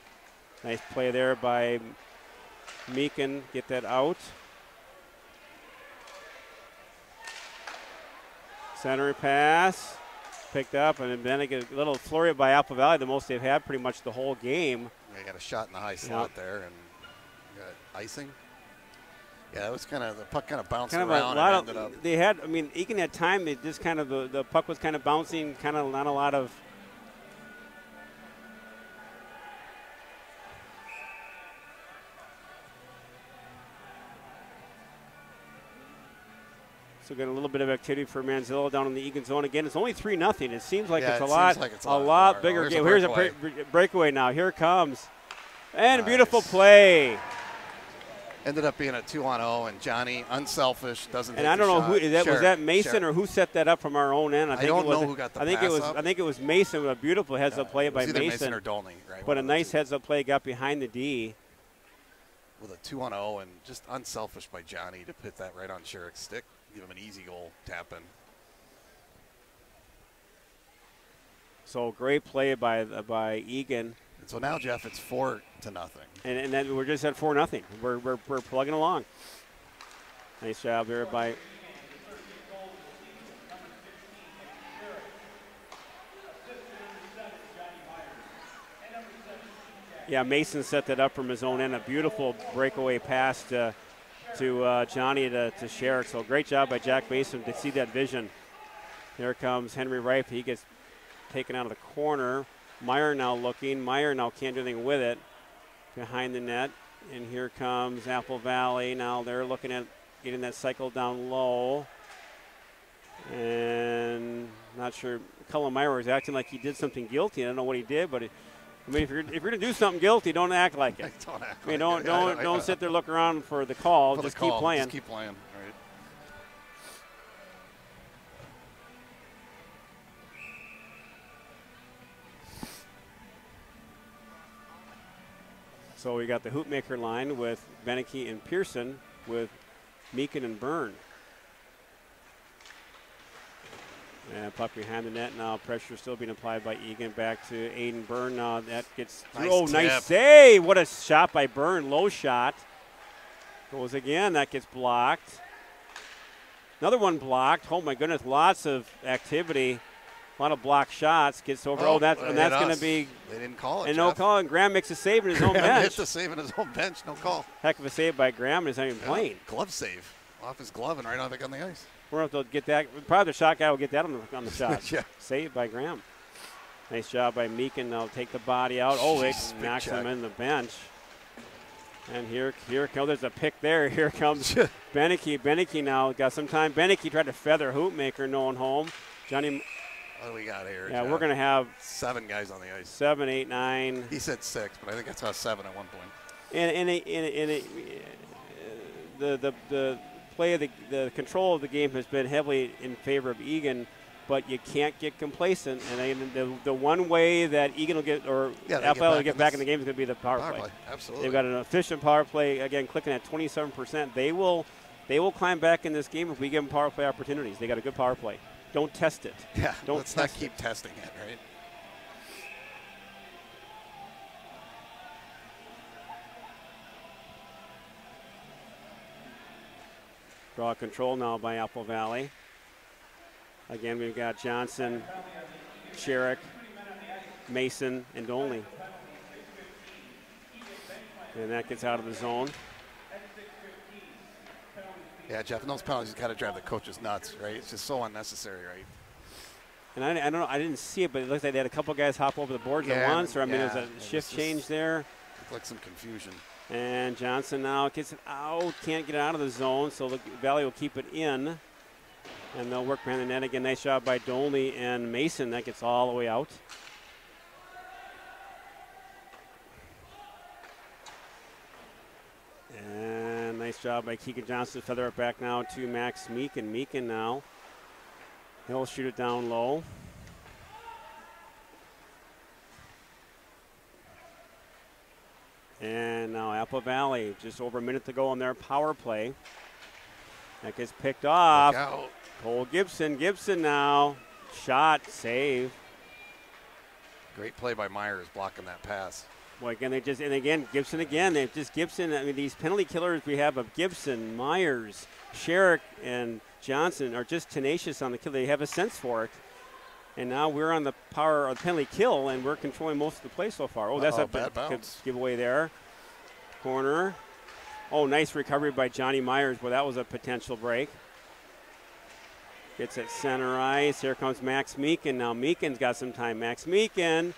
nice play there by Meakin. Get that out. Center pass. Picked up, and then they get a little flurry by Apple Valley, the most they've had pretty much the whole game. They got a shot in the high slot there, and got icing. Yeah, that was kind of, the puck kind of bounced around and ended up. They had, I mean, Eagan had time. They just kind of, the puck was kind of bouncing, kind of not a lot of. So got a little bit of activity for Manzillo down in the Eagan zone again. It's only 3-0. It seems like it's a lot bigger game. Here's a breakaway now. Here it comes. And nice. A beautiful play. Ended up being a 2-on-0, and Johnny, unselfish, doesn't. And I don't know who was that Mason or who set that up from our own end. I don't know who got the pass up. I think it was Mason with a beautiful heads-up play by Mason or Dolney, right? But a nice heads-up play got behind the D. With a 2-on-0 and just unselfish by Johnny to put that right on Sherrick's stick. Give him an easy goal tap in. So great play by Eagan. And so now, Jeff, it's 4-0. And then we're just at 4-0. We're plugging along. Nice job there by. Yeah, Mason set that up from his own end. A beautiful breakaway pass to Johnny to Sherrick. So great job by Jack Mason to see that vision. Here comes Henry Rife. He gets taken out of the corner. Meyer now looking. Meyer now can't do anything with it behind the net. And here comes Apple Valley. Now they're looking at getting that cycle down low. And not sure. Cullen Meyer was acting like he did something guilty. I don't know what he did, but I mean, if you're going to do something guilty, don't act like it. Don't sit there look around for the call. Just keep playing. Just keep playing. Right. So we got the Hoopmaker line with Beneke and Pearson with Meakin and Byrne. And puck behind the net now. Pressure still being applied by Eagan. Back to Aiden Byrne now. That gets through. Oh, nice save. What a shot by Byrne. Low shot. Goes again. That gets blocked. Another one blocked. Oh, my goodness. Lots of activity. A lot of blocked shots. Gets over. Oh, that's going to be. They didn't call it. And no call. And Graham makes a save in his own bench. Hits a save in his own bench. No call. Heck of a save by Graham. He's not even playing. Glove save. Off his glove and right on the ice. We're going to have to get that. Probably the shot guy will get that on the shot. Yeah. Saved by Graham. Nice job by Meakin. They'll take the body out. Oh, it knocks him in the bench. And here comes. There's a pick there. Here comes Beneke. Beneke now got some time. Beneke tried to feather Hoopmaker, no one home. Johnny. What do we got here? Yeah, we're going to have 7 guys on the ice. 7, 8, 9. He said 6, but I think I saw 7 at one point. The play of the control of the game has been heavily in favor of Eagan, but you can't get complacent. And the one way that Eagan will get, or Alpha will get back in the game is going to be the power play. Absolutely. They've got an efficient power play. Again, clicking at 27%. They will climb back in this game if we give them power play opportunities. They got a good power play. Don't test it. Yeah. Let's not keep testing it, right? Draw control now by Apple Valley. Again, we've got Johnson, Sherrick, Mason, and Dolney. And that gets out of the zone. Yeah, Jeff, and those penalties got to drive the coaches nuts, right? It's just so unnecessary, right? And I don't know, I didn't see it, but it looks like they had a couple guys hop over the boards at once, or I mean, there's a shift change there. Looked like some confusion. And Johnson now gets it out, can't get it out of the zone, so the Valley will keep it in. And they'll work behind the net again. Nice job by Dolney and Mason. That gets all the way out. And nice job by Keegan Johnson to feather it back now to Max Meakin. Meakin now. He'll shoot it down low. And now Apple Valley, just over a minute to go on their power play. That gets picked off. Cole Gibson. Gibson now. Shot, save. Great play by Myers blocking that pass. Well, again, Gibson again. Gibson. I mean, these penalty killers we have of Gibson, Myers, Sherrick, and Johnson are just tenacious on the kill. They have a sense for it. And now we're on the power of the penalty kill, and we're controlling most of the play so far. Oh, that's a bad bounce. Giveaway there. Corner. Oh, nice recovery by Johnny Myers. Well, that was a potential break. Gets at center ice. Here comes Max Meakin. Now Meakin's got some time. Max Meakin.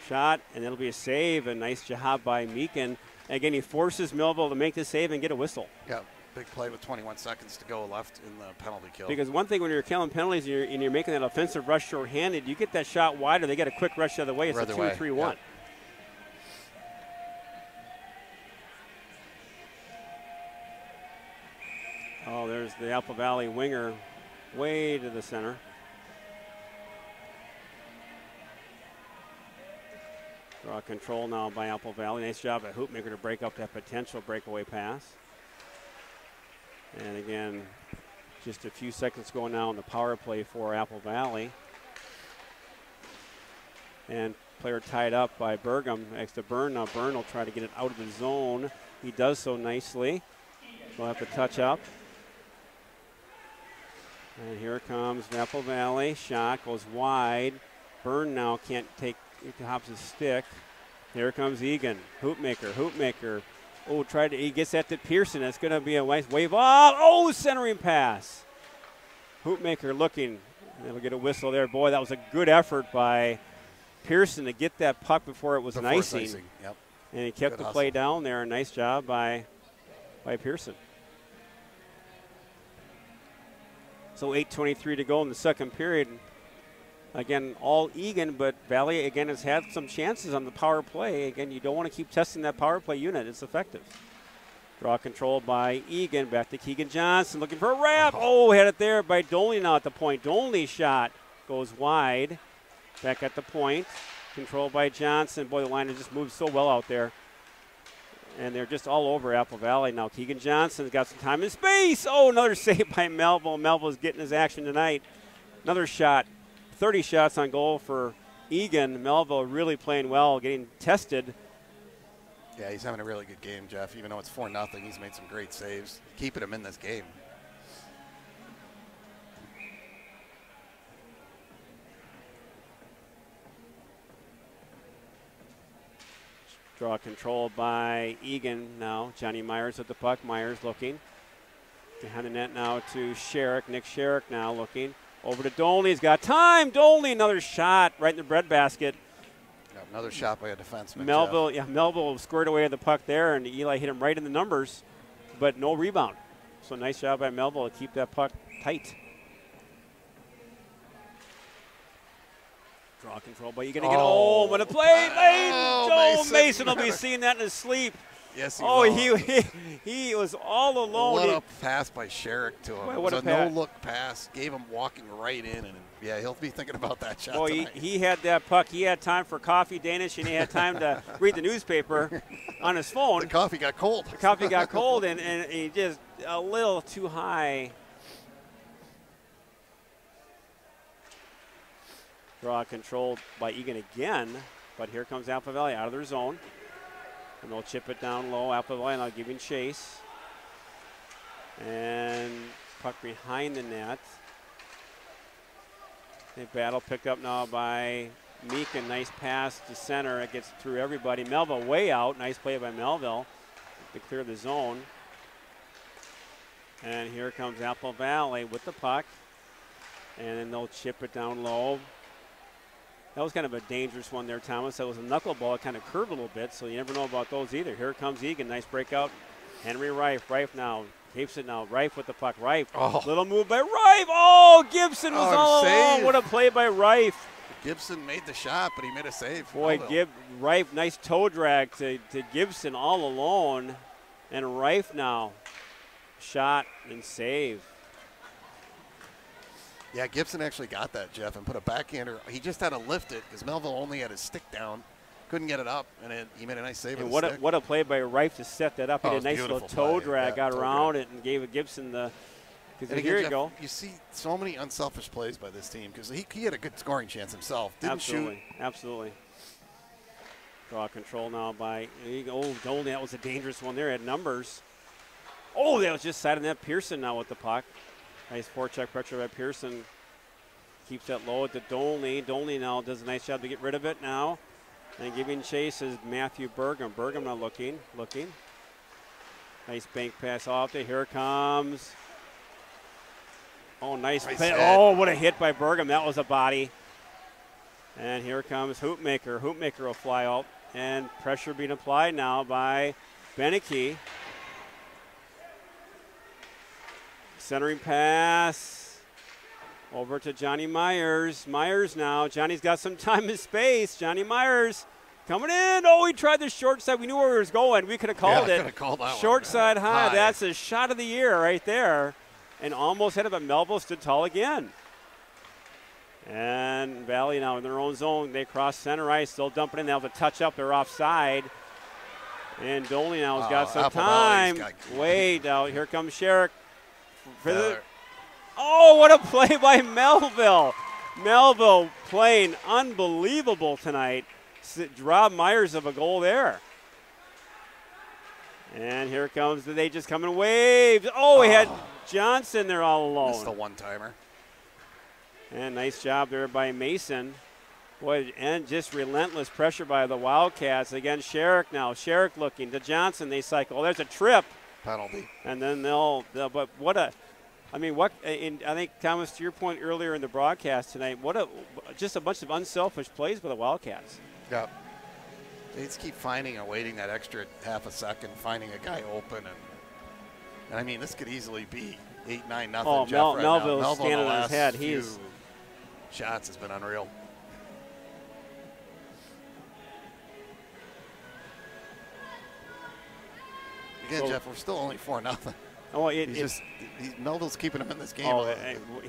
Shot, and it'll be a save. A nice job by Meakin. Again, he forces Millville to make the save and get a whistle. Yeah. Big play with 21 seconds to go left in the penalty kill. Because one thing when you're killing penalties and you're making that offensive rush shorthanded, you get that shot wider, they get a quick rush the other way. It's a 2-3-1. Yep. Oh, there's the Apple Valley winger way to the center. Draw control now by Apple Valley. Nice job at Hoopmaker to break up that potential breakaway pass. And again, just a few seconds going now on the power play for Apple Valley. And player tied up by Burgum next to Byrne. Now Byrne will try to get it out of the zone. He does so nicely. We'll have to touch up. And here comes Apple Valley. Shot goes wide. Byrne now can't take it to Hobbs' stick. Here comes Eagan. Hoopmaker. Oh, he gets that to Pearson. That's going to be a nice wave off. Oh, centering pass. Hoopmaker looking. They'll get a whistle there. Boy, that was a good effort by Pearson to get that puck before it was icing. Yep. And he kept the play down there. Nice job by Pearson. So 8:23 to go in the second period. Again, all Eagan, but Valley, again, has had some chances on the power play. Again, you don't want to keep testing that power play unit. It's effective. Draw control by Eagan. Back to Keegan Johnson looking for a wrap. Oh, had it there by Dolney now at the point. Dolney's shot goes wide. Back at the point. Controlled by Johnson. Boy, the line has just moved so well out there. And they're just all over Apple Valley now. Keegan Johnson's got some time and space. Oh, another save by Melville. Melville's getting his action tonight. Another shot. 30 shots on goal for Eagan. Melville really playing well, getting tested. Yeah, he's having a really good game, Jeff. Even though it's 4-0, he's made some great saves, keeping him in this game. Draw control by Eagan now. Johnny Myers with the puck. Myers looking. Behind the net now to Sherrick. Nick Sherrick now looking. Over to Dolney. He's got time. Dolney, another shot right in the breadbasket. Yeah, another shot by a defenseman. Melville, Jeff. yeah, Melville squared away the puck there, and Eli hit him right in the numbers, but no rebound. So nice job by Melville to keep that puck tight. Draw control, but you're going to get what a play. Mason will be seeing that in his sleep. Yes, he will. He was all alone. What a pass by Sherrick to him. It was a no-look pass. Gave him walking right in, and yeah, he'll be thinking about that shot tonight. He had that puck. He had time for coffee, Danish, and he had time to read the newspaper on his phone. The coffee got cold. The coffee got cold, and he just a little too high. Draw controlled by Eagan again, but here comes Apple Valley out of their zone. And they'll chip it down low. Apple Valley now giving chase. And puck behind the net. The battle picked up now by Meekin. Nice pass to center. It gets through everybody. Melville way out. Nice play by Melville to clear the zone. And here comes Apple Valley with the puck. And then they'll chip it down low. That was kind of a dangerous one there, Thomas. That was a knuckleball. It kind of curved a little bit, so you never know about those either. Here comes Eagan. Nice breakout. Henry Reif. Reif now. Keeps it now. Reif with the puck. Reif. Little move by Reif. Oh, Gibson was all alone. What a play by Reif. Gibson made the shot, but he made a save. Boy, Reif, nice toe drag to Gibson all alone. And Reif now. Shot and save. Yeah, Gibson actually got that, Jeff, and put a backhander. He just had to lift it because Melville only had his stick down. Couldn't get it up, and he made a nice save. And what a play by Reif to set that up. He did a nice little toe drag, got around it, and gave it Gibson the. Because here you go. You see so many unselfish plays by this team because he had a good scoring chance himself. Didn't shoot. Absolutely. Draw control now by Dolney. That was a dangerous one there. Had numbers. Oh, that was just side of net. Pearson now with the puck. Nice forecheck pressure by Pearson. Keeps that low at the Dolney. Dolney now does a nice job to get rid of it now. And giving chase is Matthew Burgum. Burgum now looking. Nice bank pass off there. Here it comes. Oh, nice play. Oh, what a hit by Burgum. That was a body. And here comes Hoopmaker. Hoopmaker will fly out. And pressure being applied now by Beneke. Centering pass over to Johnny Myers. Myers now. Johnny's got some time and space. Johnny Myers coming in. Oh, he tried the short side. We knew where he was going. We could have called it. Called that short one. Side high. That's a shot of the year right there. And almost hit it, but Melville stood tall again. And Valley now in their own zone. They cross center ice. Still dumping in. They'll have to touch up. They're offside. And Dolney now has got some time. Wait out. Here comes Sherrick. What a play by Melville. Melville playing unbelievable tonight. Rob Myers of a goal there. And here comes they just come in waves. We had Johnson there all alone. That's the one-timer. And nice job there by Mason. Boy, and just relentless pressure by the Wildcats. Again, Sherrick now. Sherrick looking to Johnson. They cycle. There's a trip. Penalty. And then but what a, I think, Thomas, to your point earlier in the broadcast tonight, just a bunch of unselfish plays by the Wildcats. Yeah. They just keep finding and waiting that extra half a second, finding a guy open. And I mean, this could easily be 8-9 nothing. Oh, Melville's standing on his head. He's shots has been unreal. Again, Jeff, we're still only 4-0. Melville's keeping him in this game.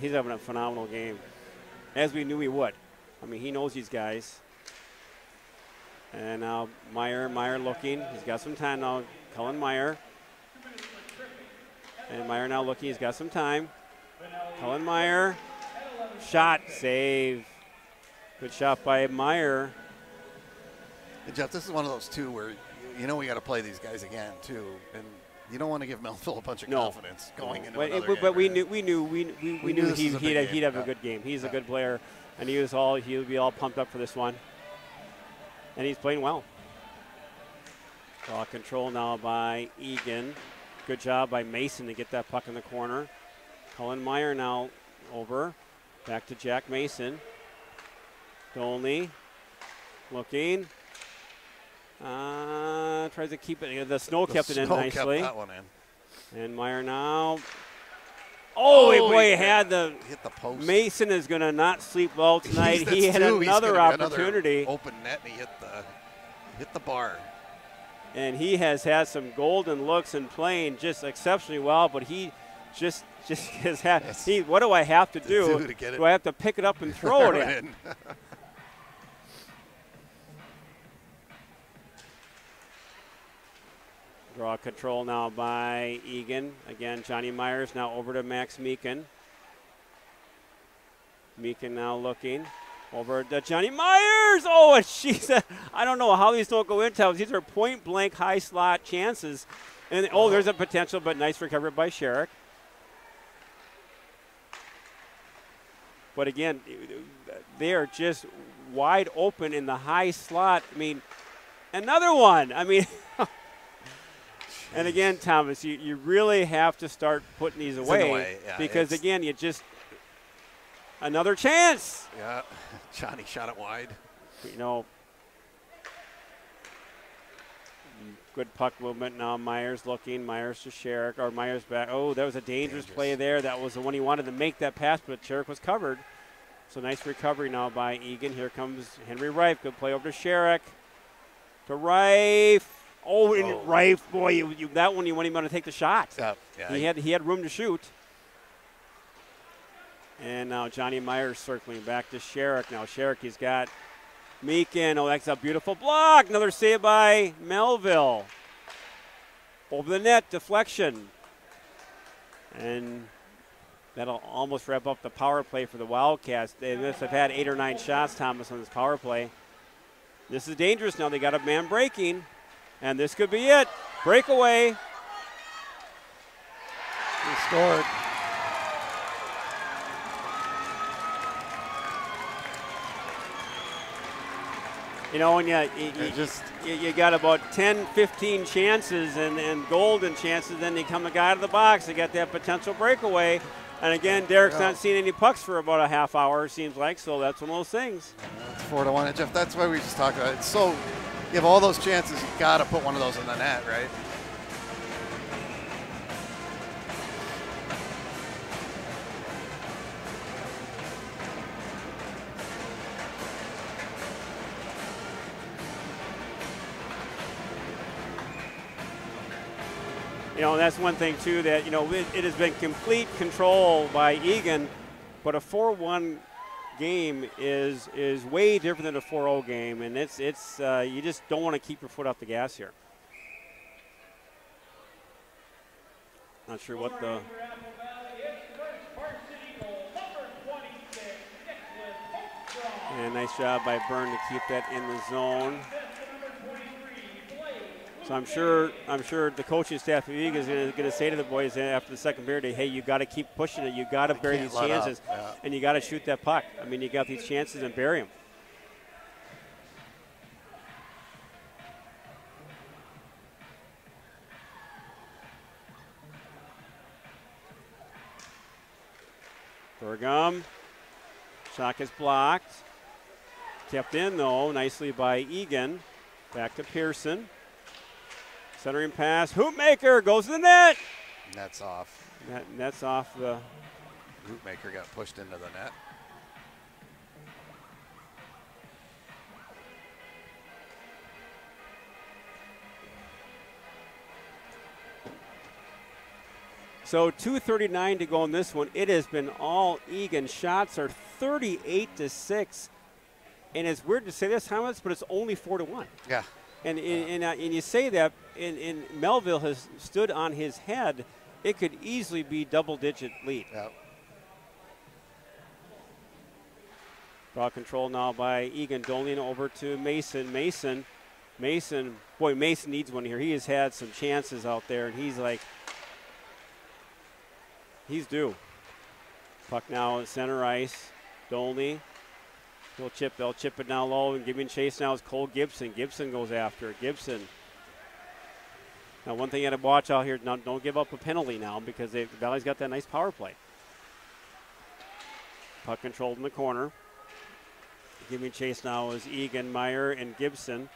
He's having a phenomenal game, as we knew he would. I mean, he knows these guys. And now Meyer looking. He's got some time now. Cullen Meyer. And Meyer now looking. He's got some time. Cullen Meyer. shot, save. Good shot by Meyer. And Jeff, this is one of those two where you know we got to play these guys again too, and you don't want to give Melville a bunch of confidence going into another game. But we knew he'd have a good game. He's a good player, and he would be all pumped up for this one, and he's playing well. Ball control now by Eagan. Good job by Mason to get that puck in the corner. Cullen Meyer now over. Back to Jack Mason. Dolney looking. Tries to keep it. The snow kept it in nicely. Kept that one in. And Meyer now. Oh, boy, he hit the post. Mason is going to not sleep well tonight. He had another opportunity. Open net, and he hit the bar. And he has had some golden looks and playing just exceptionally well, but he just has had. What do I have to do? Do I have to pick it up and throw it in? Draw control now by Eagan. Again, Johnny Myers now over to Max Meakin. Meakin now looking over to Johnny Myers. Oh, and I don't know how these don't go into. These are point blank high slot chances. And there's a potential, but nice recovery by Sherrick. But again, they are just wide open in the high slot. I mean, another one. I mean. And again, Thomas, you really have to start putting these away because, again, another chance. Yeah, Johnny shot it wide. Good puck movement now. Myers looking. Myers to Sherrick, or Myers back. Oh, that was a dangerous play there. That was the one he wanted to make that pass, but Sherrick was covered. So nice recovery now by Eagan. Here comes Henry Reif. Good play over to Sherrick. To Reif. Reif, boy, that one you want him to take the shot. He had room to shoot. And now Johnny Myers circling back to Sherrick. Now Sherrick, he's got Meakin. Oh, that's a beautiful block. Another save by Melville. Over the net, deflection. And that'll almost wrap up the power play for the Wildcats. They must have had 8 or 9 shots, Thomas, on this power play. This is dangerous now. They got a man breaking. And this could be it. Breakaway. He scored. When you got about 10, 15 chances and golden chances, then you come the guy out of the box. They got that potential breakaway. And again, Derek's not seen any pucks for about a half hour, it seems like, so that's one of those things. It's 4-1. And Jeff, that's why we just talked about it. It's so. You have all those chances, you've got to put one of those in the net, right? That's one thing, too, that, it has been complete control by Eagan, but a 4-1 game is way different than a 4-0 game, and it's you just don't want to keep your foot off the gas here. Not sure what the and nice job by Byrne to keep that in the zone. So I'm sure the coaching staff of Eagan is going to say to the boys after the second period, hey, you got to keep pushing it. You got to bury these chances, and you got to shoot that puck. I mean, you got these chances and bury them. Burgum, shot is blocked. Kept in though, nicely by Eagan. Back to Pearson. Centering pass, Hoopmaker goes to the net. Net's off. Net's off. The Hoopmaker got pushed into the net. So 2:39 to go in this one. It has been all Eagan. Shots are 38-6, and it's weird to say this, Thomas, but it's only 4-1. Yeah. And you say that, and Melville has stood on his head. It could easily be double-digit lead. Yep. Draw control now by Eagan. Dolan over to Mason. Mason, boy, Mason needs one here. He has had some chances out there, and he's due. Puck now at center ice. Dolan. They'll chip it down low and giving chase now is Cole Gibson. Gibson goes after it. Gibson. Now, one thing you got to watch out here, don't give up a penalty now because Valley's got that nice power play. Puck controlled in the corner. Giving chase now is Eagan, Meyer, and Gibson.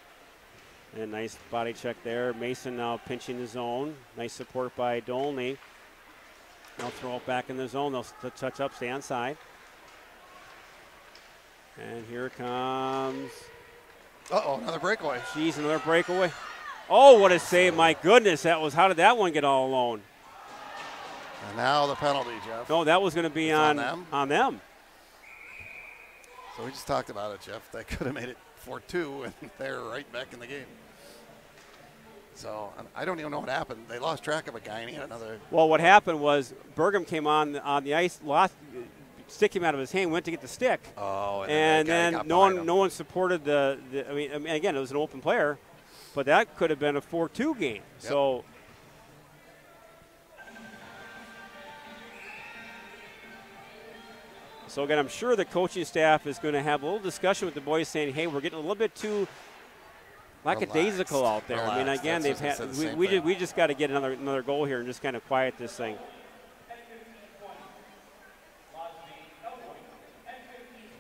And nice body check there. Mason now pinching the zone. Nice support by Dolney. They'll throw it back in the zone. They'll touch up, stay on side. And here comes. Another breakaway. Jeez, another breakaway. Oh, what a save. My goodness, how did that one get all alone? And now the penalty, Jeff. No, that was going to be on them. So we just talked about it, Jeff. They could have made it 4-2, and they're right back in the game. So I don't even know what happened. They lost track of a guy, and he had another. Well, what happened was Bergam came on the ice, stick him out of his hand, went to get the stick. Oh, and then no one supported the I mean, again, it was an open player, but that could have been a 4-2 game. Yep. So again, I'm sure the coaching staff is going to have a little discussion with the boys saying, hey, we're getting a little bit too lackadaisical out there. Relaxed. I mean, again, they've had we just got to get another goal here and just kind of quiet this thing.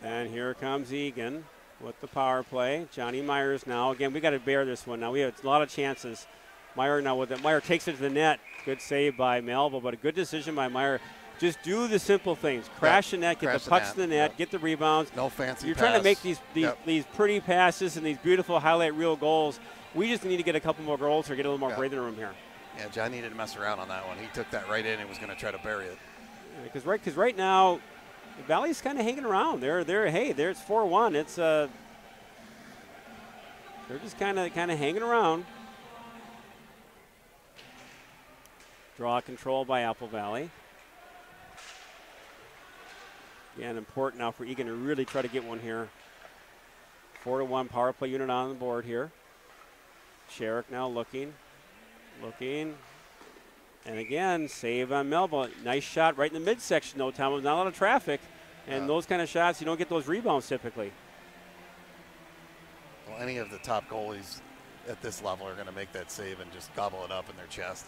And here comes Eagan with the power play. Johnny Myers now. Again, we got to bear this one now. We have a lot of chances. Meyer now with it. Meyer takes it to the net. Good save by Melville, but a good decision by Meyer. Just do the simple things. Crash the net, get the pucks to the net, get the rebounds. No fancy You're trying to make these pretty passes and these beautiful highlight reel goals. We just need to get a couple more goals or get a little more breathing room here. Yeah, John needed to mess around on that one. He took that right in and was going to try to bury it. Because right now, the Valley's kind of hanging around. It's 4-1. It's they're just kind of hanging around. Draw control by Apple Valley. Again, important now for Eagan to really try to get one here. 4-1 power play unit on the board here. Sherrick now looking. And again, save on Melville. Nice shot right in the midsection, though, Tom. Not a lot of traffic. And those kind of shots, you don't get those rebounds typically. Well, any of the top goalies at this level are going to make that save and just gobble it up in their chest.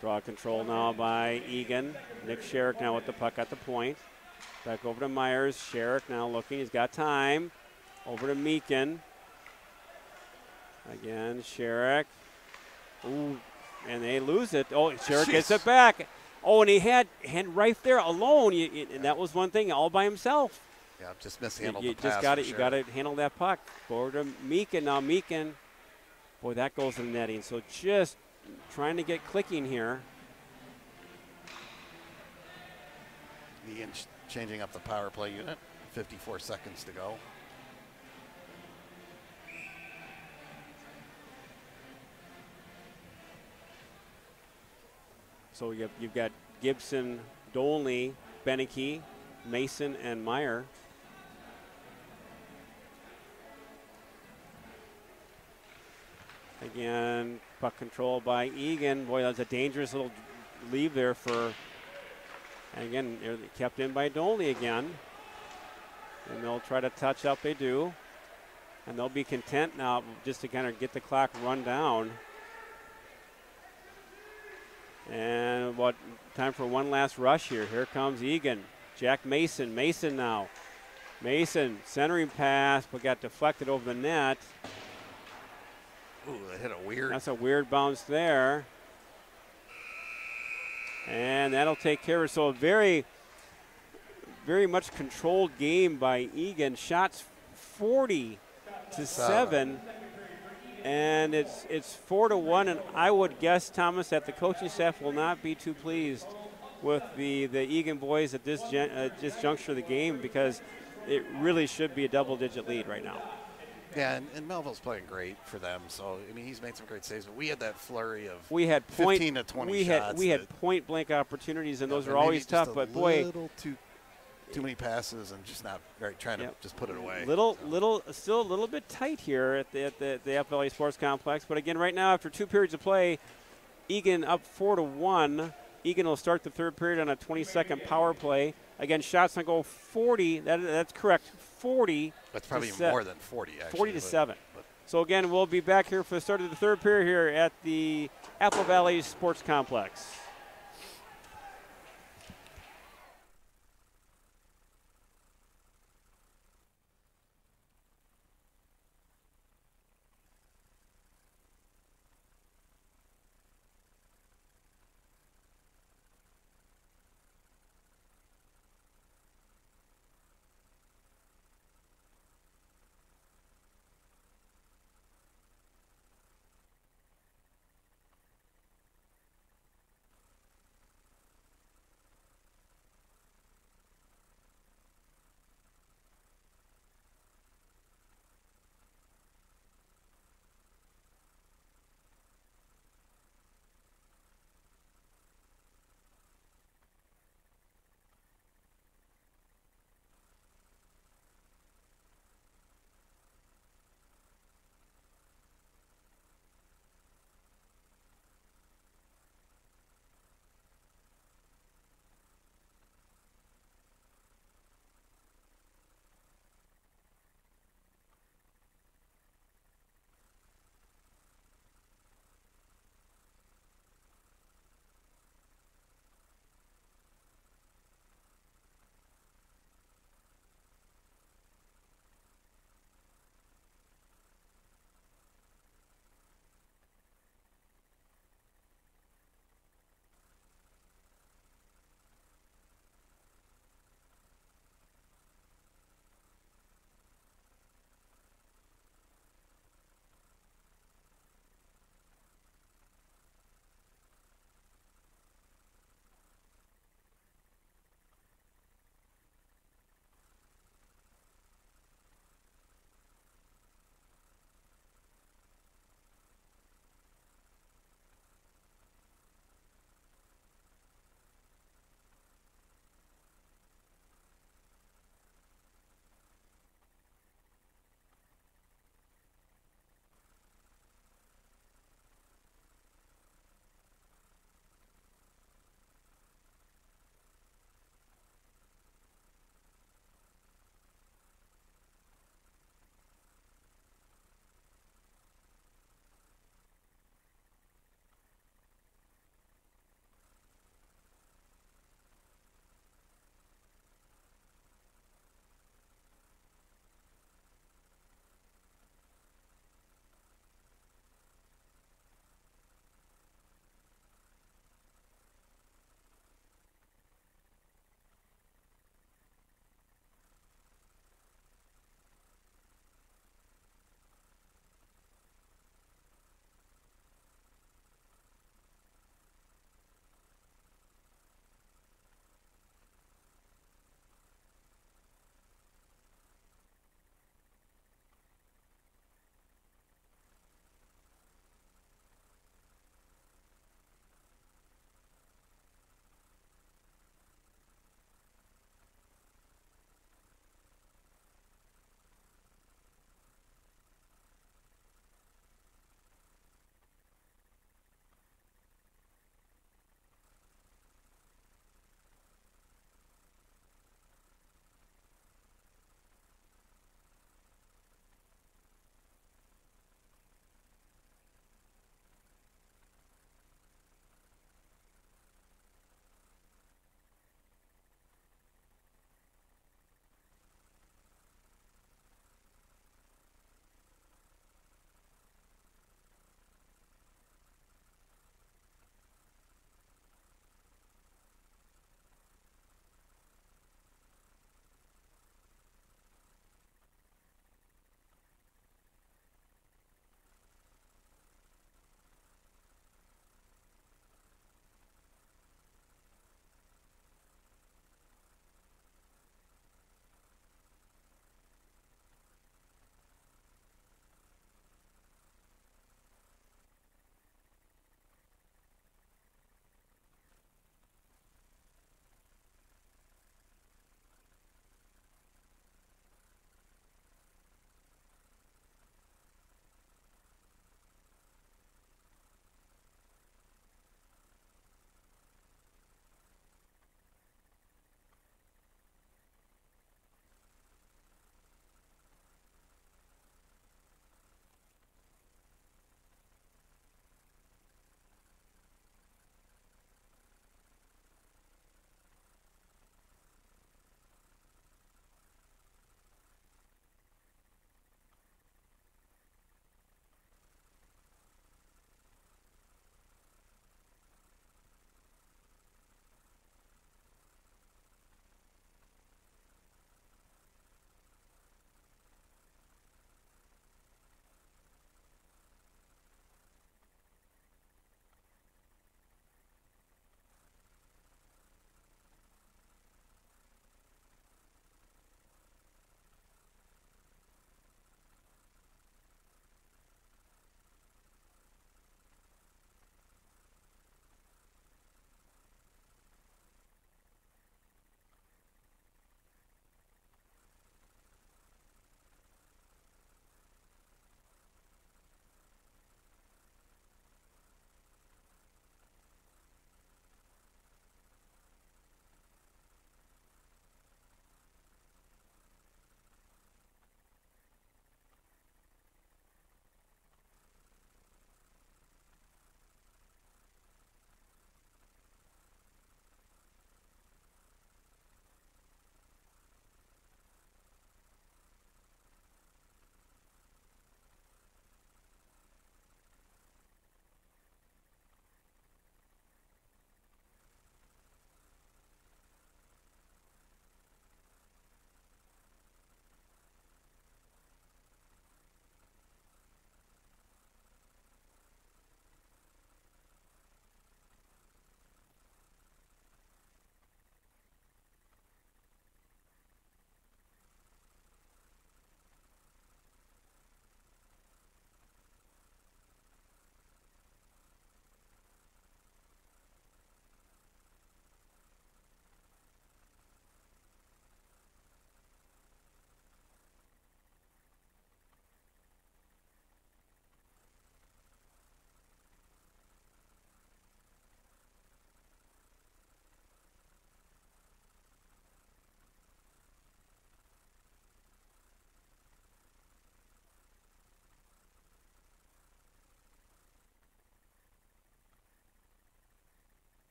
Draw control now by Eagan. Nick Sherrick now with the puck at the point. Back over to Myers. Sherrick now looking. He's got time. Over to Meakin. Again, Sherrick. Ooh, and they lose it. Oh, Sherrick gets it back. Oh, and he had right there alone. And that was one thing, all by himself. Yeah, just mishandled the pass. You got to handle that puck. Over to Meakin. Now Meakin. Boy, that goes in the netting. So just trying to get clicking here. Eagan changing up the power play unit. 54 seconds to go. So you've got Gibson, Dolney, Beneke, Mason, and Meyer. Again, puck control by Eagan. Boy, that's a dangerous little leave there for. And again, they're kept in by Dolney again. And they'll try to touch up. They do. And they'll be content now just to kind of get the clock run down. And time for one last rush here. Here comes Eagan. Jack Mason. Mason now. Mason, centering pass, but got deflected over the net. Ooh, they hit a weird. That's a weird bounce there. And that'll take care of it. So a very, very much controlled game by Eagan. Shots 40-7. And it's 4-1, and I would guess, Thomas, that the coaching staff will not be too pleased with the Eagan boys at this juncture of the game, because it really should be a double-digit lead right now. Yeah, and Melville's playing great for them. So I mean, he's made some great saves. But we had that flurry of 15 to 20 shots. We had point-blank opportunities, and those are always tough. But boy, too many passes and just not very trying to just put it away. Still a little bit tight here at the FLA Sports Complex. But again, right now after 2 periods of play, Eagan up 4-1. Eagan will start the third period on a 20-second power play. Again, shots on goal 40. That's correct. 40. That's probably more than 40. Actually, 40-7. So again, we'll be back here for the start of the third period here at the Apple Valley Sports Complex.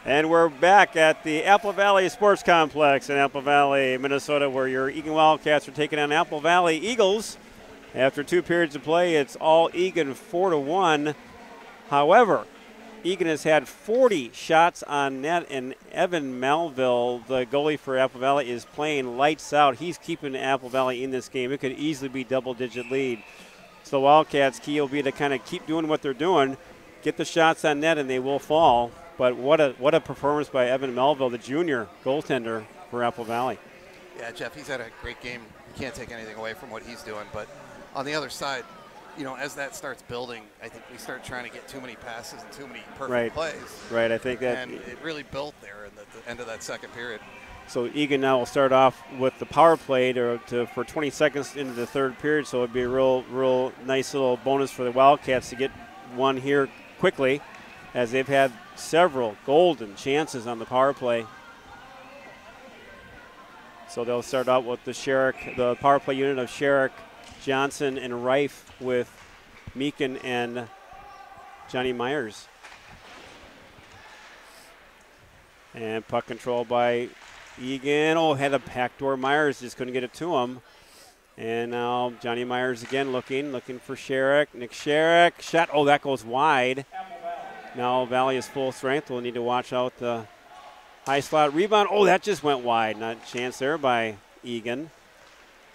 And we're back at the Apple Valley Sports Complex in Apple Valley, Minnesota, where your Eagan Wildcats are taking on Apple Valley Eagles. After 2 periods of play, it's all Eagan 4-1. However, Eagan has had 40 shots on net, and Evan Melville, the goalie for Apple Valley, is playing lights out. He's keeping Apple Valley in this game. It could easily be double-digit lead. So the Wildcats' key will be to kind of keep doing what they're doing, get the shots on net, and they will fall. But what a performance by Evan Melville, the junior goaltender for Apple Valley. Yeah, Jeff, he's had a great game. You can't take anything away from what he's doing. But on the other side, you know, as that starts building, I think we start trying to get too many passes and too many perfect plays. Right, I think that. And it really built there in the end of that second period. So Eagan now will start off with the power play for 20 seconds into the third period. So it'd be a real nice little bonus for the Wildcats to get one here quickly, as they've had several golden chances on the power play. So they'll start out with the power play unit of Sherrick, Johnson, and Reif, with Meakin and Johnny Myers. And puck control by Eagan. Oh, had a backdoor. Myers just couldn't get it to him. And now Johnny Myers again looking for Sherrick. Nick Sherrick. Shot. Oh, that goes wide. Now Valley is full strength. We'll need to watch out the high slot rebound. Oh, that just went wide. Not a chance there by Eagan.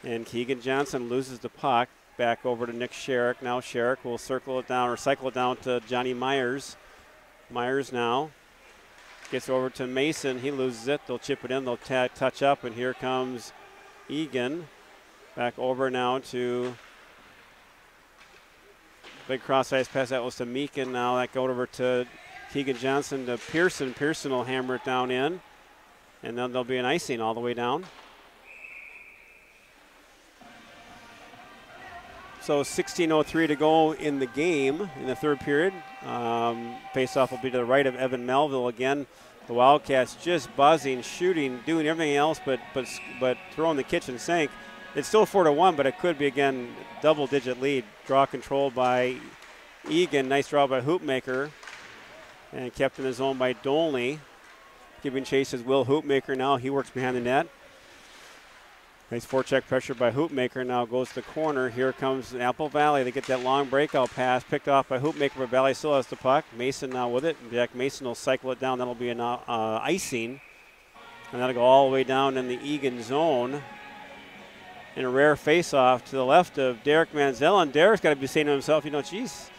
And Keegan Johnson loses the puck. Back over to Nick Sherrick. Now Sherrick will cycle it down to Johnny Myers. Myers now gets over to Mason. He loses it. They'll chip it in. They'll touch up. And here comes Eagan. Back over now to big cross-ice pass. That was to Meakin. Now that go over to Keegan Johnson to Pearson. Pearson will hammer it down in. And then there'll be an icing all the way down. So 16:03 to go in the game in the third period. Face-off will be to the right of Evan Melville again. The Wildcats just buzzing, shooting, doing everything else but throwing the kitchen sink. It's still 4-1, but it could be, again, double-digit lead. Draw controlled by Eagan. Nice draw by Hoopmaker. And kept in the zone by Dolney. Giving chase is Will Hoopmaker now. He works behind the net. Nice forecheck pressure by Hoopmaker. Now goes to the corner. Here comes Apple Valley. They get that long breakout pass. Picked off by Hoopmaker, but Valley still has the puck. Mason now with it. Jack Mason will cycle it down. That'll be an icing. And that'll go all the way down in the Eagan zone. In a rare face-off to the left of Derek Manziel. And Derek's got to be saying to himself, geez,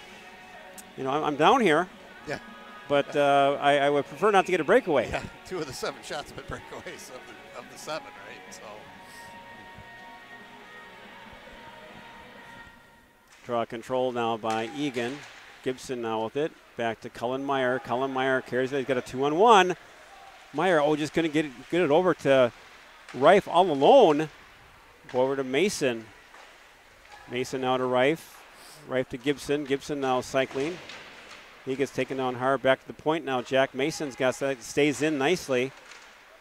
I'm down here. Yeah. But I would prefer not to get a breakaway. Yeah, 2 of the 7 shots have been breakaways of the 7, right? So. Draw control now by Eagan. Gibson now with it. Back to Cullen Meyer. Cullen Meyer carries it. He's got a 2-on-1. Meyer, just going to get it over to Reif all alone. Go over to Mason. Mason now to Reif. Reif to Gibson. Gibson now cycling. He gets taken down hard. Back to the point now. Jack Mason's got that. Stays in nicely.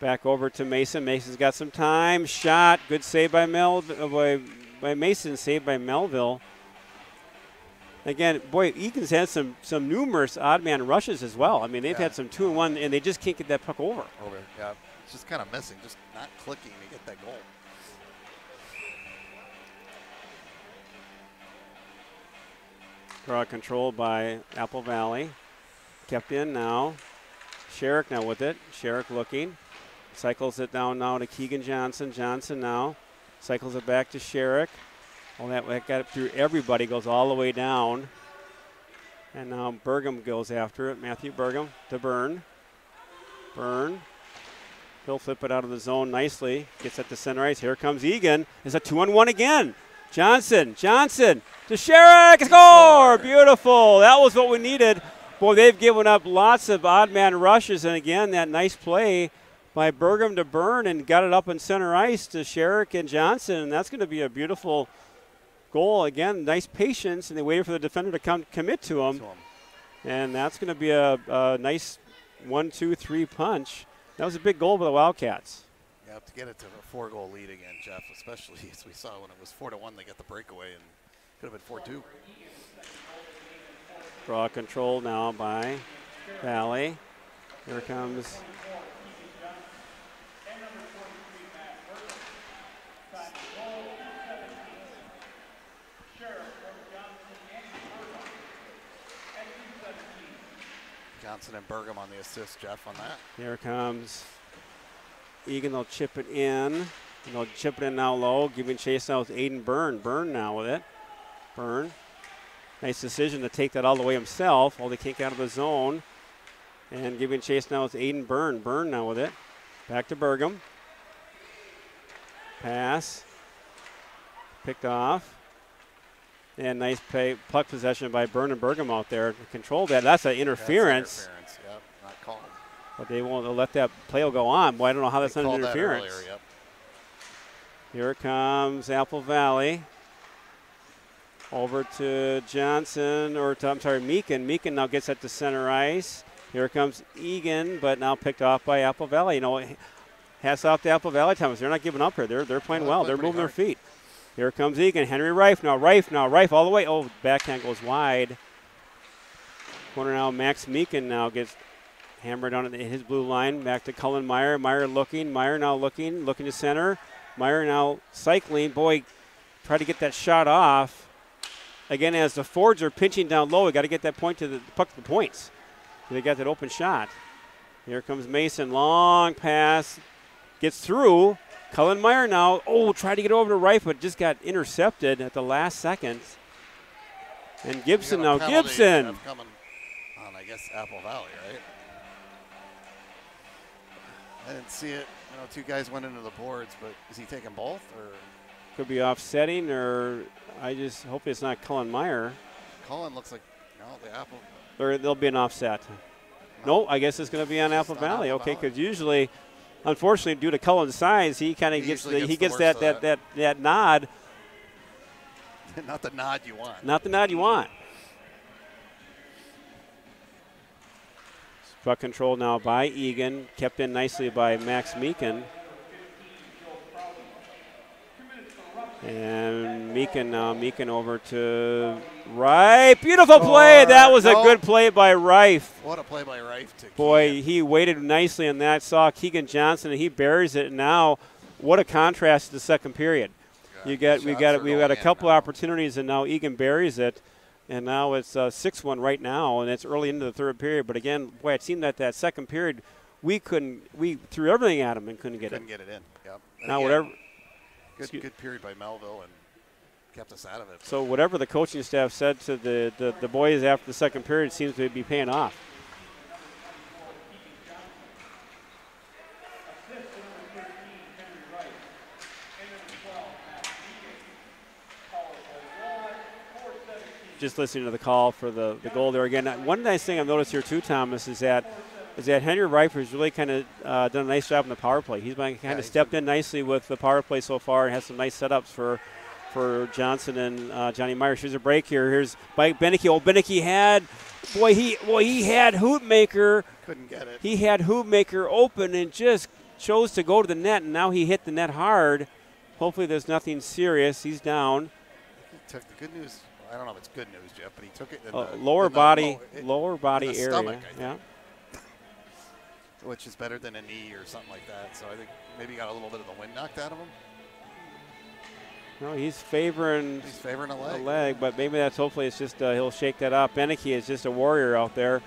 Back over to Mason. Mason's got some time. Shot. Good save by Mason. Saved by Melville. Again, boy, Eagan's had some numerous odd man rushes as well. I mean, they've had some 2-on-1, and they just can't get that puck over. Yeah. It's just kind of missing. Just not clicking to get that goal. Draw control by Apple Valley. Kept in now. Sherrick now with it. Sherrick looking. Cycles it down now to Keegan Johnson. Johnson now cycles it back to Sherrick. Oh, that got it through everybody. Goes all the way down. And now Burgum goes after it. Matthew Burgum to Byrne. Byrne. He'll flip it out of the zone nicely. Gets it to center ice. Here comes Eagan. It's a 2-on-1 again. Johnson to Sherrick, score! Beautiful. That was what we needed. Boy, they've given up lots of odd man rushes, and again, that nice play by Burgum to Byrne and got it up in center ice to Sherrick and Johnson, and that's going to be a beautiful goal. Again, nice patience, and they waited for the defender to commit to him, and that's going to be a nice 1-2-3 punch. That was a big goal by the Wildcats. Yeah, to get it to a 4-goal lead again, Jeff, especially as we saw when it was 4-1, they get the breakaway, and could have been 4-2. Draw control now by Valley. Here comes. Johnson and Burgum on the assist, Jeff, on that. Here comes Eagan. They'll chip it in. And they'll chip it in now low, giving chase now with Aiden Byrne. Byrne now with it. Byrne. Nice decision to take that all the way himself. Hold the kick out of the zone. And giving chase now with Aiden Byrne. Byrne now with it. Back to Burgum. Pass. Picked off. And nice puck possession by Byrne and Burgum out there to control that. That's an interference. That's interference, yep, not called. But they won't let that play will go on. Boy, I don't know how that's not an interference. That earlier, yep. Here comes Apple Valley. Over to Johnson, or to, I'm sorry, Meakin. Meakin now gets it to center ice. Here comes Eagan, but now picked off by Apple Valley. You know, hats off to Apple Valley, Thomas. They're not giving up here. They're playing well. They're moving their feet. Here comes Eagan. Henry Reif now. Reif all the way. Oh, backhand goes wide. Corner now. Max Meakin now gets hammered on his blue line. Back to Cullen Meyer. Meyer looking. Meyer now looking to center. Meyer now cycling. Boy, try to get that shot off. Again, as the Fords are pinching down low, we got to get that point to the puck to the points. They got that open shot. Here comes Mason. Long pass. Gets through. Cullen Meyer now. Oh, tried to get over to Reif, but just got intercepted at the last second. And Gibson now. Gibson. Coming on, I guess, Apple Valley, right? I didn't see it. You know, two guys went into the boards, but is he taking both? Or could be offsetting, or I just hope it's not Cullen Meyer. Cullen looks like, no, the Apple. Or there'll be an offset. No, I guess it's going to be on Apple Valley. Okay, because usually, unfortunately, due to Cullen's size, he kind of gets that nod. Not the nod you want. Not the nod you want. Puck control now by Eagan, kept in nicely by Max Meakin. And Meakin now, Meakin over to Reif. Beautiful play. That was a good play by Reif. What a play by Reif. Boy, he waited nicely on that. Saw Keegan Johnson, and he buries it. And now, what a contrast to the second period. We got a couple opportunities, and now Eagan buries it. And now it's 6-1 right now, and it's early into the third period. But again, boy, it seemed that second period, we threw everything at him and couldn't get it. Couldn't get it in. Yep. Now whatever. Good period by Melville and kept us out of it. So whatever the coaching staff said to the boys after the second period seems to be paying off. Just listening to the call for the goal there again. One nice thing I've noticed here too, Thomas, is that Henry Reif has really kind of done a nice job in the power play. He's been kind of stepped in nicely with the power play so far and has some nice setups for Johnson and Johnny Meyer. Here's a break here. Here's Mike Beneke. Oh, Beneke had Hoopmaker. Couldn't get it. He had Hoopmaker open and just chose to go to the net, and now he hit the net hard. Hopefully there's nothing serious. He's down. He took the good news. I don't know if it's good news, Jeff, but he took it in the lower body area. Stomach, yeah. Which is better than a knee or something like that. So I think maybe he got a little bit of the wind knocked out of him. No, he's favoring a leg, but maybe that's hopefully it's just he'll shake that up. Beneke is just a warrior out there.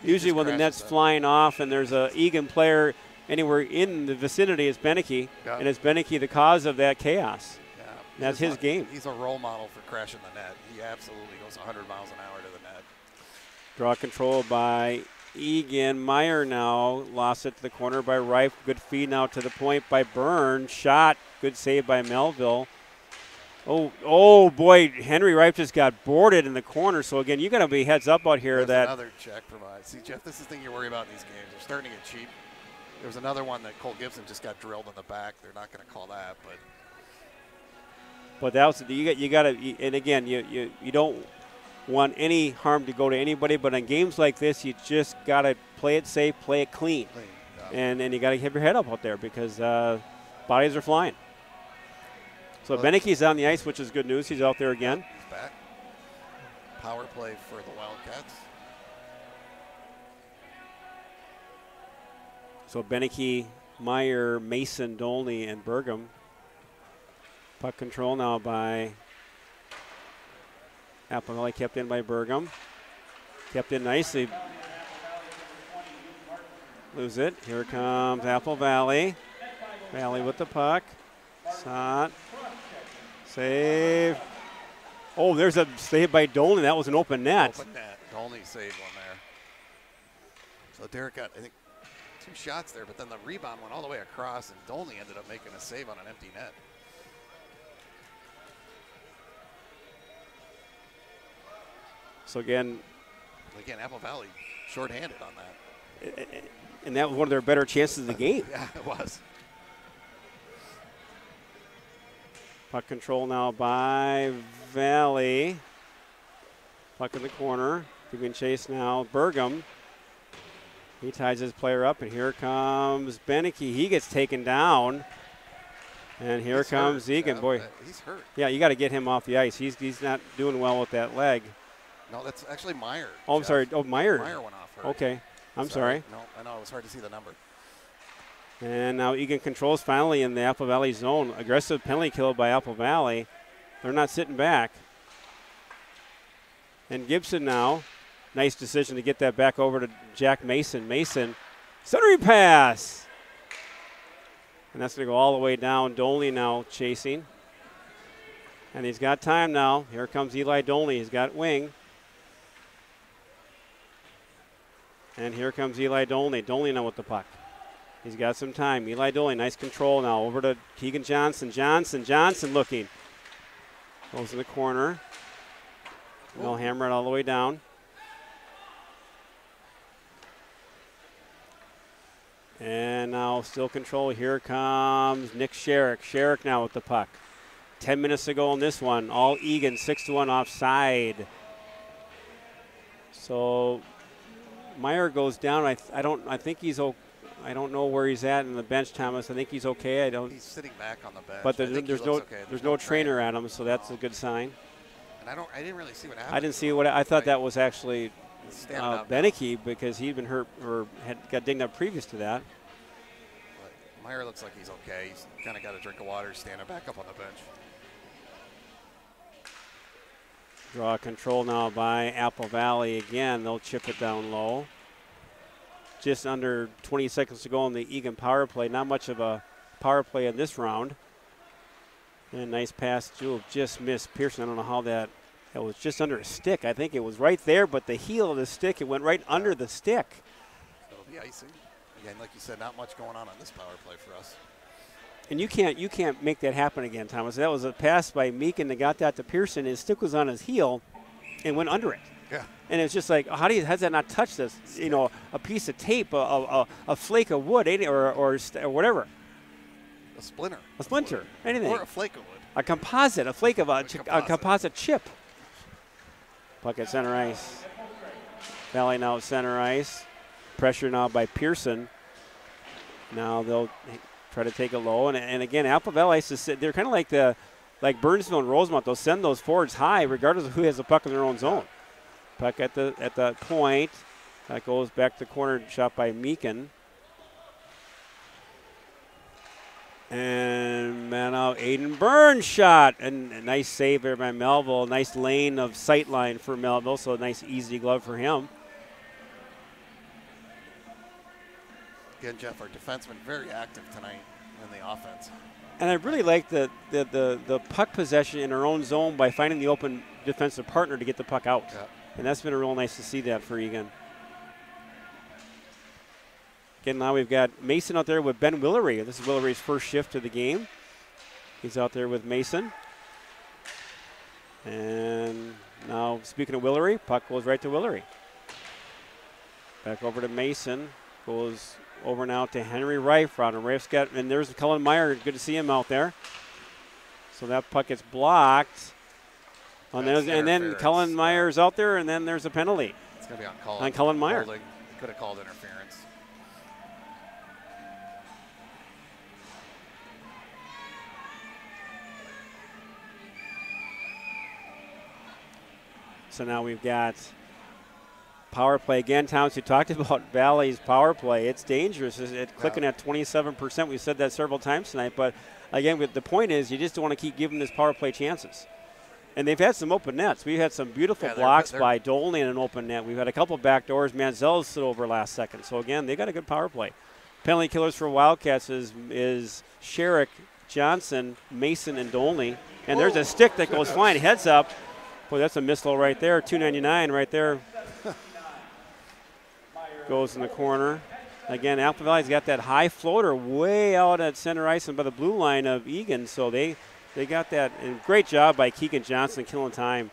Usually when the net's flying off and there's a Eagan player anywhere in the vicinity, it's Beneke, and it's Beneke the cause of that chaos. Yeah, that's his game. He's a role model for crashing the net. He absolutely goes 100 miles an hour to the net. Draw control by Eagan. Meyer now lost it to the corner by Reif. Good feed now to the point by Byrne. Shot. Good save by Melville. Oh boy, Henry Reif just got boarded in the corner. So again, you got to be heads up out here. There's another check provided. See, Jeff, this is the thing you worry about in these games. They're starting to get cheap. There was another one that Cole Gibson just got drilled in the back. They're not going to call that, but that was you got to. And again, you don't want any harm to go to anybody. But in games like this, you just got to play it safe, play it clean. And you got to have your head up out there because bodies are flying. So Beneke's on the ice, which is good news. He's out there again. He's back. Power play for the Wildcats. So Beneke, Meyer, Mason, Dolney, and Burgum. Puck control now by Apple Valley, kept in by Burgum. Kept in nicely. Lose it. Here comes Apple Valley. Valley with the puck. Shot. Save. Oh, there's a save by Dolney. That was an open net. Open net. Dolney saved one there. So Derek got, I think, 2 shots there, but then the rebound went all the way across, and Dolney ended up making a save on an empty net. So again, Apple Valley shorthanded on that. And that was one of their better chances of the game. Yeah, it was. Puck control now by Valley. Puck in the corner. Giving chase now. Burgum. He ties his player up, and here comes Beneke. He gets taken down. And here comes Eagan. Boy, he's hurt. Yeah, you got to get him off the ice. He's not doing well with that leg. No, that's actually Meyer. Oh, I'm sorry. Oh, Meyer. Meyer went off hurt. Okay. I'm sorry. No, I know. It was hard to see the number. And now Eagan controls finally in the Apple Valley zone. Aggressive penalty kill by Apple Valley. They're not sitting back. And Gibson now. Nice decision to get that back over to Jack Mason. Mason, centering pass. And that's going to go all the way down. Dolney now chasing. And he's got time now. Here comes Eli Dolney. He's got wing. And here comes Eli Dolney. Dolney now with the puck. He's got some time. Eli Dolney, nice control now. Over to Keegan Johnson. Johnson looking. Goes in the corner. They'll hammer it all the way down. And now still control. Here comes Nick Sherrick. Sherrick now with the puck. 10 minutes to go in this one. All Eagan, 6-1 offside. So Meyer goes down. I think he's okay. I don't know where he's at in the bench, Thomas. I think he's okay. He's sitting back on the bench. But there's no trainer at him, so that's a good sign. And I didn't really see what happened. I didn't see what I thought. That was actually Beneke, because he'd been hurt or got dinged up previous to that. But Meyer looks like he's okay. He's kind of got a drink of water, standing back up on the bench. Draw control now by Apple Valley again. They'll chip it down low. Just under 20 seconds to go in the Eagan power play. Not much of a power play in this round. And a nice pass. Jewel just missed Pearson. I don't know how that was just under a stick. I think it was right there, but the heel of the stick, it went right under the stick. It'll be icing. Again, like you said, not much going on this power play for us. And you can't make that happen again, Thomas. That was a pass by Meakin that got that to Pearson. His stick was on his heel and went under it. Yeah. And it's just like, how's that not touch this? You know, a piece of tape, a flake of wood, or whatever. A splinter. A splinter, anything. Or a flake of wood. A composite, a flake of a composite chip. Puck at center ice. Valley now at center ice. Pressure now by Pearson. Now they'll try to take it low. And again, Apple Valley, they're kind of like Burnsville and Rosemont. They'll send those forwards high regardless of who has the puck in their own zone. Puck at the point. That goes back to the corner, shot by Meakin. And now Aiden Burns shot. And a nice save there by Melville. Nice lane of sight line for Melville, so a nice easy glove for him. Again, Jeff, our defensemen very active tonight in the offense. And I really like the puck possession in our own zone by finding the open defensive partner to get the puck out. Yeah. And that's been real nice to see that for Eagan. Again, now we've got Mason out there with Ben Willery. This is Willery's first shift of the game. He's out there with Mason. And now, speaking of Willery, puck goes right to Willery. Back over to Mason. Goes over now to Henry Reifrod. And Reif's got, and there's Cullen Meyer. Good to see him out there. So that puck gets blocked. And then Cullen Meyer's out there, and then there's a penalty. It's going to be on Cullen Meyer. Holding. Could have called interference. So now we've got power play. Again, Thomas, you talked about Valley's power play. It's dangerous. It's clicking at 27%. We've said that several times tonight. But, again, the point is you just don't want to keep giving this power play chances. And they've had some open nets. We've had some beautiful blocks by Dolney in an open net. We've had a couple back doors. Manziel slid over last second. So, again, they got a good power play. Penalty killers for Wildcats is Sherrick, Johnson, Mason, and Dolney. And there's a stick that goes flying. Heads up. Boy, that's a missile right there. $2.99 right there. Goes in the corner. Again, Apple Valley's got that high floater way out at center ice and by the blue line of Eagan. So they got that. And great job by Keegan Johnson killing time.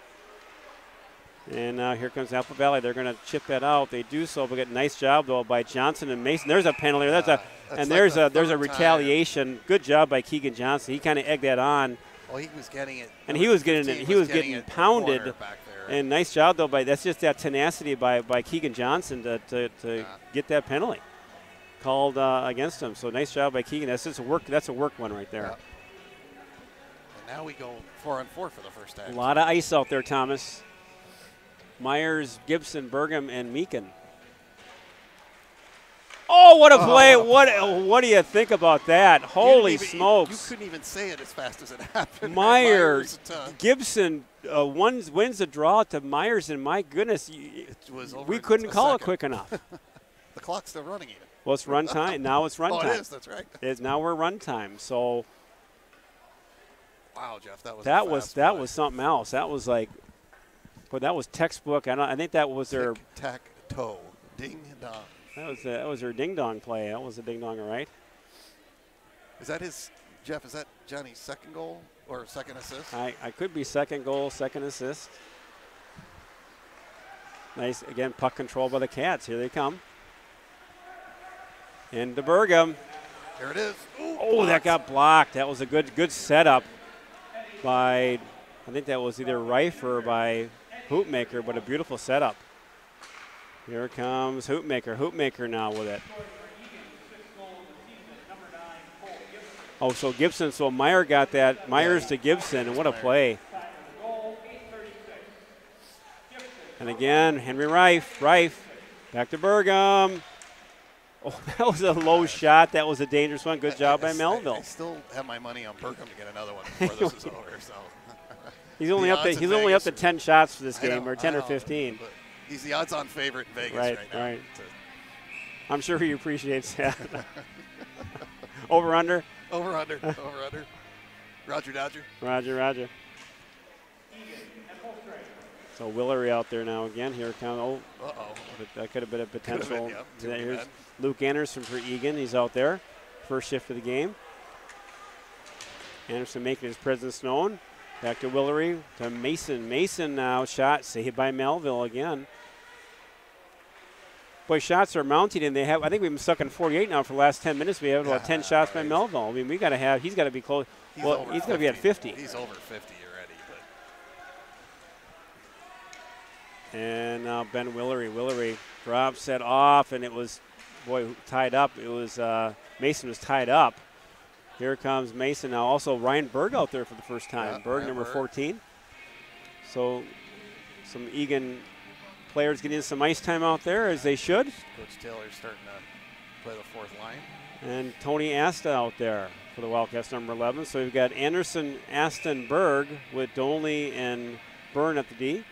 And here comes Apple Valley. They're going to chip that out. They do so, but get a nice job, though, by Johnson and Mason. There's a penalty. There's a retaliation. Good job by Keegan Johnson. He kind of egged that on. Well, he was getting it. And he was getting pounded. And nice job, though, that's just that tenacity by Keegan Johnson to get that penalty called against him. So nice job by Keegan. That's a work one right there. Yeah. And now we go 4-on-4 for the first time. A lot of ice out there, Thomas. Myers, Gibson, Bergam, and Meekin. Oh, what a play. What do you think about that? Holy smokes. You couldn't even say it as fast as it happened. Myers, Gibson wins the draw to Myers, and my goodness, we couldn't call it quick enough. The clock's still running even. Well, it's run time. Now it's run time. Oh, it is. That's right. Now we're run time. So. Wow, Jeff, that was something else. That was like. But that was textbook. I think that was their tic-tac-toe, ding-dong. That was their ding-dong play. That was a ding-dong, right? Is that Jeff, is that Johnny's second goal or second assist? I could be second goal, second assist. Nice, again, puck control by the Cats. Here they come. Into Bergam. There it is. Ooh, oh, that got blocked. That was a good setup by, I think that was either Reif or by Hoopmaker, but a beautiful setup. Here comes Hoopmaker. Hoopmaker now with it. Oh, so Gibson. So Meyer got that. Myers to Gibson, and what a play. And again, Henry Reif. Back to Bergam. Oh, that was a low shot. That was a dangerous one. Good job by Melville. I still have my money on Bergam to get another one before this is over. So. He's only up to 10 shots for this game, or 10 or 15. He's the odds-on favorite in Vegas right now. Right. I'm sure he appreciates that. Over/under. Over/under. Roger Dodger. Roger. So Willery out there now again. Here comes. That could have been a potential. Here's Luke Anderson for Eagan. He's out there. First shift of the game. Anderson making his presence known. Back to Willery, to Mason. Mason now, shot saved by Melville again. Boy, shots are mounting, and I think we've been stuck in 48 now for the last 10 minutes. We have about 10 shots by Melville. I mean, he's got to be close. He's going to be at 50. He's over 50 already. And now Ben Willery. Willery drops it off, and it was, tied up. It was, Mason was tied up. Here comes Mason now. Also, Ryan Berg out there for the first time. Berg, number 14. So, some Eagan players getting some ice time out there, as they should. Coach Taylor's starting to play the fourth line. And Tony Asta out there for the Wildcats, number 11. So we've got Anderson, Aston, Berg with Dolney and Byrne at the D.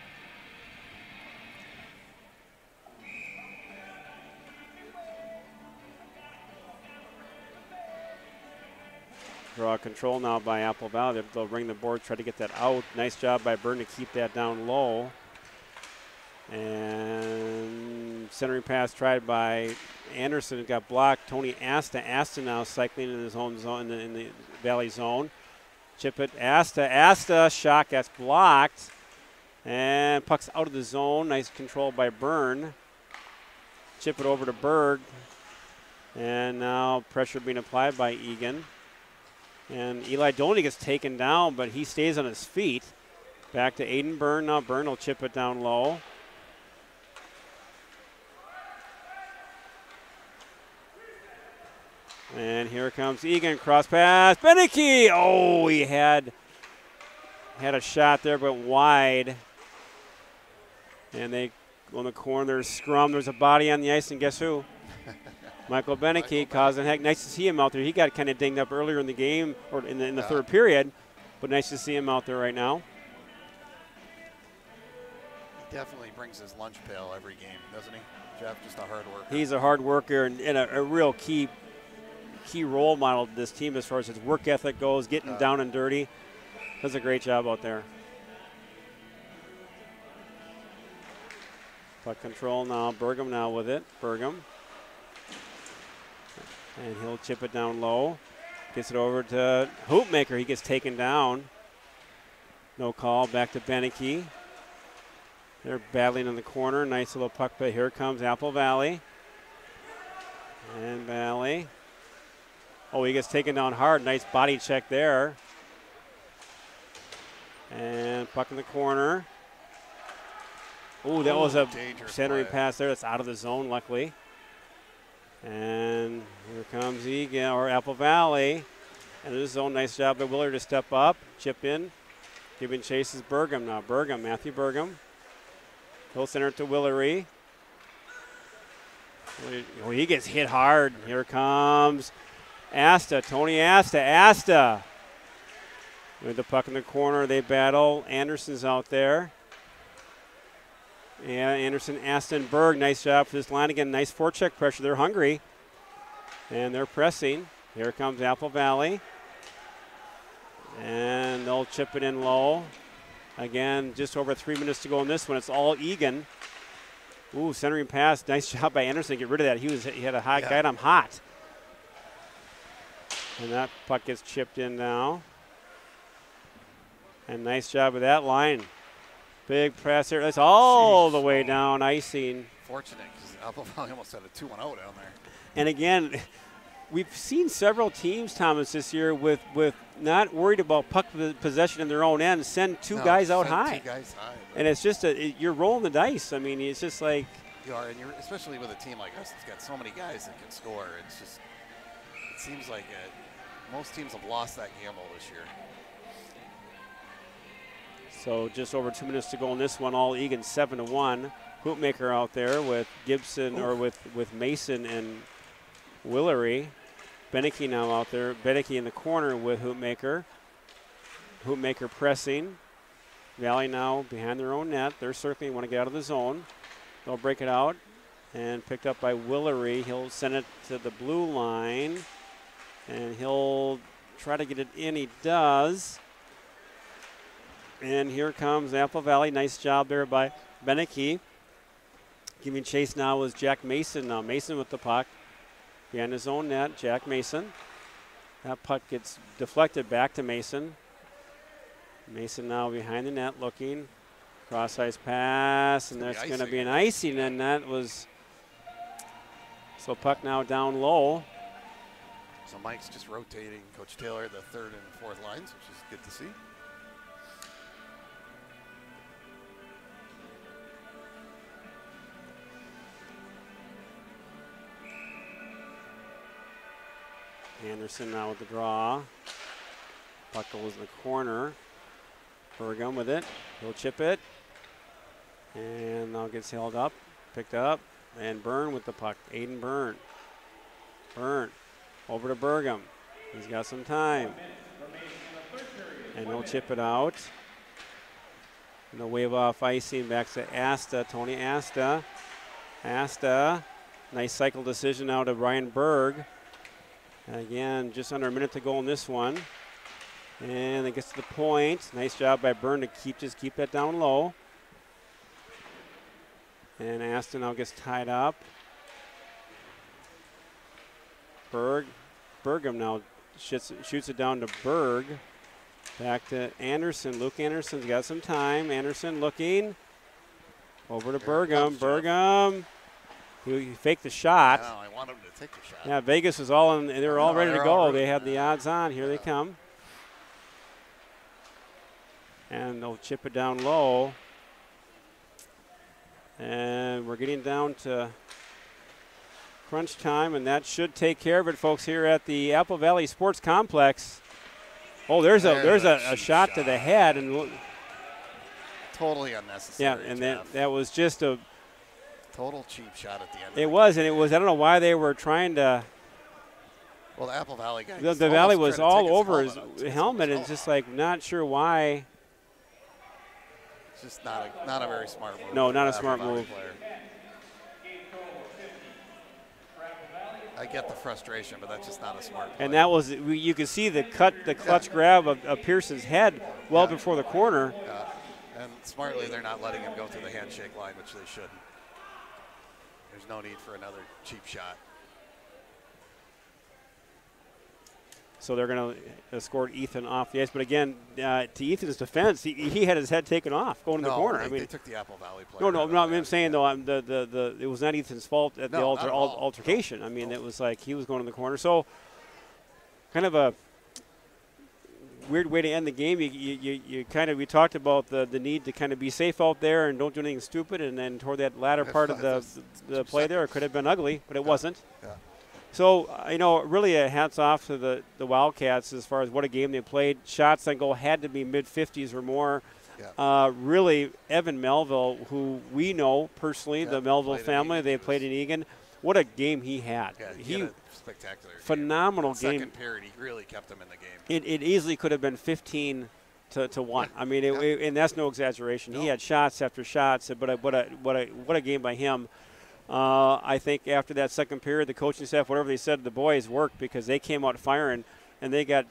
Draw control now by Apple Valley. They'll ring the board, try to get that out. Nice job by Byrne to keep that down low. And centering pass tried by Anderson. It got blocked. Tony Asta. Asta now cycling in his own zone, in the Valley zone. Chip it. Asta. Shot gets blocked. And puck's out of the zone. Nice control by Byrne. Chip it over to Berg. And now pressure being applied by Eagan. And Eli Dolney gets taken down, but he stays on his feet. Back to Aiden Byrne. Now Byrne will chip it down low. And here comes Eagan. Cross pass. Beneke! Oh, he had a shot there, but wide. And they on the corner. There's scrum. There's a body on the ice, and guess who? Michael Beneke causing heck. Nice to see him out there. He got kind of dinged up earlier in the game, or in the third period, but nice to see him out there right now. He definitely brings his lunch pail every game, doesn't he? Jeff, just a hard worker. He's a hard worker and a real key role model to this team as far as his work ethic goes, getting down and dirty. Does a great job out there. Puck control now. Burgum now with it. Burgum. And he'll chip it down low. Gets it over to Hoopmaker. He gets taken down. No call. Back to Beneke. They're battling in the corner. Nice little puck play. Here comes Apple Valley. And Valley. Oh, he gets taken down hard. Nice body check there. And puck in the corner. Oh, that was a centering pass there. That's out of the zone, luckily. And here comes Eagan, or Apple Valley. And this zone, nice job by Willard to step up, chip in. Giving chases Burgum now. Burgum, Matthew Burgum. He'll center it to Willery. Oh, he gets hit hard. Here comes Asta, Tony Asta. Asta with the puck in the corner. They battle. Anderson's out there. Yeah, Anderson, Aston, Berg. Nice job for this line again. Nice forecheck pressure. They're hungry. And they're pressing. Here comes Apple Valley. And they'll chip it in low. Again, just over 3 minutes to go in this one. It's all Eagan. Ooh, centering pass. Nice job by Anderson to get rid of that. He had a hot guy. I'm hot. And that puck gets chipped in now. And nice job with that line. Big press here. That's all the way down, icing. Fortunate, because Apple Valley almost had a 2-1-0 down there. And again, we've seen several teams, Thomas, this year with not worried about puck possession in their own end, send two guys out high. 2 guys high. And it's just you're rolling the dice. I mean, it's just like. You are, and you're, especially with a team like us that's got so many guys that can score. It's just, it seems like most teams have lost that gamble this year. So just over 2 minutes to go in this one. All Eagan 7-1. Hoopmaker out there with Gibson or with Mason and Willery. Beneke now out there. Beneke in the corner with Hoopmaker. Hoopmaker pressing. Valley now behind their own net. They're circling, want to get out of the zone. They'll break it out and picked up by Willery. He'll send it to the blue line and he'll try to get it in. He does. And here comes Apple Valley. Nice job there by Beneke. Giving chase now is Jack Mason. Now Mason with the puck behind his own net. Jack Mason. That puck gets deflected back to Mason. Mason now behind the net looking. Cross ice pass, and that's going to be an icing, and that was. So puck now down low. So Mike's just rotating Coach Taylor the third and fourth lines, which is good to see. Anderson now with the draw. Puck goes in the corner. Burgum with it. He'll chip it. And now gets held up. Picked up. And Byrne with the puck. Aiden Byrne. Byrne over to Burgum. He's got some time. And he'll chip it out. And they'll wave off icing back to Asta. Tony Asta. Asta. Nice cycle decision now to Ryan Berg. Again, just under a minute to go in this one. And it gets to the point. Nice job by Byrne to keep that down low. And Aston now gets tied up. Burgum now shoots it down to Berg. Back to Anderson. Luke Anderson's got some time. Anderson looking. Over to Burgum. Burgum. He faked the shot. I want him to take the shot. Yeah, Vegas was all in, and they were all ready to go. They had the odds on. Here they come. And they'll chip it down low. And we're getting down to crunch time, and that should take care of it, folks, here at the Apple Valley Sports Complex. Oh, there's a shot to the head. And totally unnecessary. Yeah, and that was just a Total cheap shot at the end. It was, and it was. I don't know why they were trying to. Well, the Apple Valley guy. The Valley was all over his helmet, and just like not sure why. It's just not a very smart move. No, not a smart move. Player. I get the frustration, but that's just not a smart play. And that was, you could see the clutch grab of Pearson's head well before the corner. And smartly, they're not letting him go through the handshake line, which they shouldn't. There's no need for another cheap shot. So they're going to escort Ethan off the ice. But again, to Ethan's defense, he had his head taken off going to the corner. They took the Apple Valley player. No, I'm saying, though, it was not Ethan's fault at the altercation. I mean, it was like he was going to the corner. So kind of a weird way to end the game. We talked about the need to kind of be safe out there and don't do anything stupid. And then toward that latter part of the play there, it could have been ugly, but it wasn't. Yeah. So, really hats off to the Wildcats as far as what a game they played. Shots on goal had to be mid-50s or more. Yeah. Really, Evan Melville, who we know personally, the Melville family, they played in Eagan. What a game he had. Yeah, he had a spectacular phenomenal game. Second period, he really kept them in the game. It easily could have been 15 to 1. I mean, and that's no exaggeration. No. He had shots after shots, but what a game by him. I think after that second period, the coaching staff, whatever they said to the boys, worked because they came out firing, and they got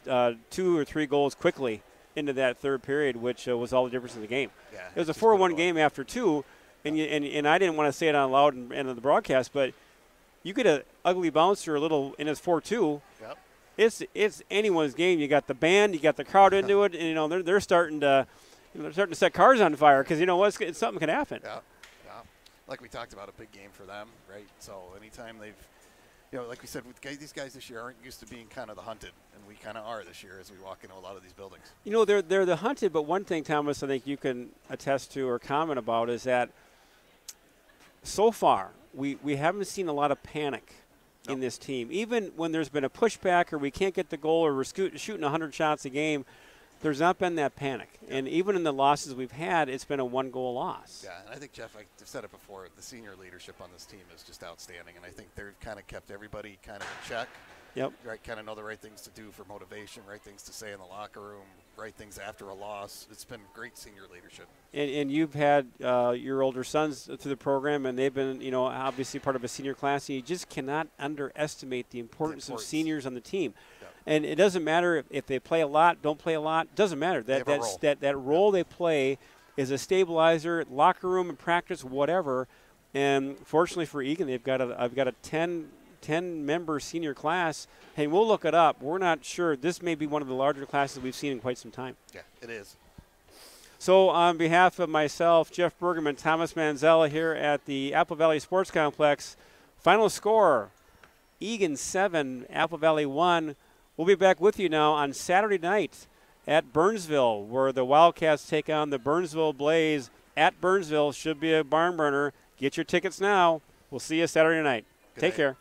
2 or 3 goals quickly into that third period, which was all the difference in the game. Yeah, it was a 4-1 game after 2, and I didn't want to say it out loud and the broadcast, but you get an ugly bouncer a little in his 4-2. Yep. It's anyone's game. You got the band, you got the crowd into it, and they're starting to set cars on fire because something can happen. Yeah. Like we talked about, a big game for them, right? So anytime they've, like we said, these guys this year aren't used to being kind of the hunted, and we kind of are this year as we walk into a lot of these buildings. They're the hunted, but one thing, Thomas, I think you can attest to or comment about is that so far we haven't seen a lot of panic in this team. Even when there's been a pushback or we can't get the goal or we're shooting 100 shots a game, there's not been that panic. And even in the losses we've had, it's been a 1-goal loss. Yeah, and I think, Jeff, I've said it before, the senior leadership on this team is just outstanding. And I think they've kind of kept everybody kind of in check. Yep. Right, kind of know the right things to do for motivation, right things to say in the locker room, right things after a loss. It's been great senior leadership. And you've had your older sons through the program, and they've been, obviously part of a senior class. And you just cannot underestimate the importance of seniors on the team. Yep. And it doesn't matter if they play a lot, don't play a lot. Doesn't matter. That role they play is a stabilizer, locker room and practice, whatever. And fortunately for Eagan, I've got a 10-member senior class. Hey, we'll look it up. We're not sure. This may be one of the larger classes we've seen in quite some time. Yeah, it is. So on behalf of myself, Jeff Bergman, Thomas Manzella here at the Apple Valley Sports Complex, final score, Eagan 7, Apple Valley 1. We'll be back with you now on Saturday night at Burnsville, where the Wildcats take on the Burnsville Blaze at Burnsville. Should be a barn burner. Get your tickets now. We'll see you Saturday night. Take care.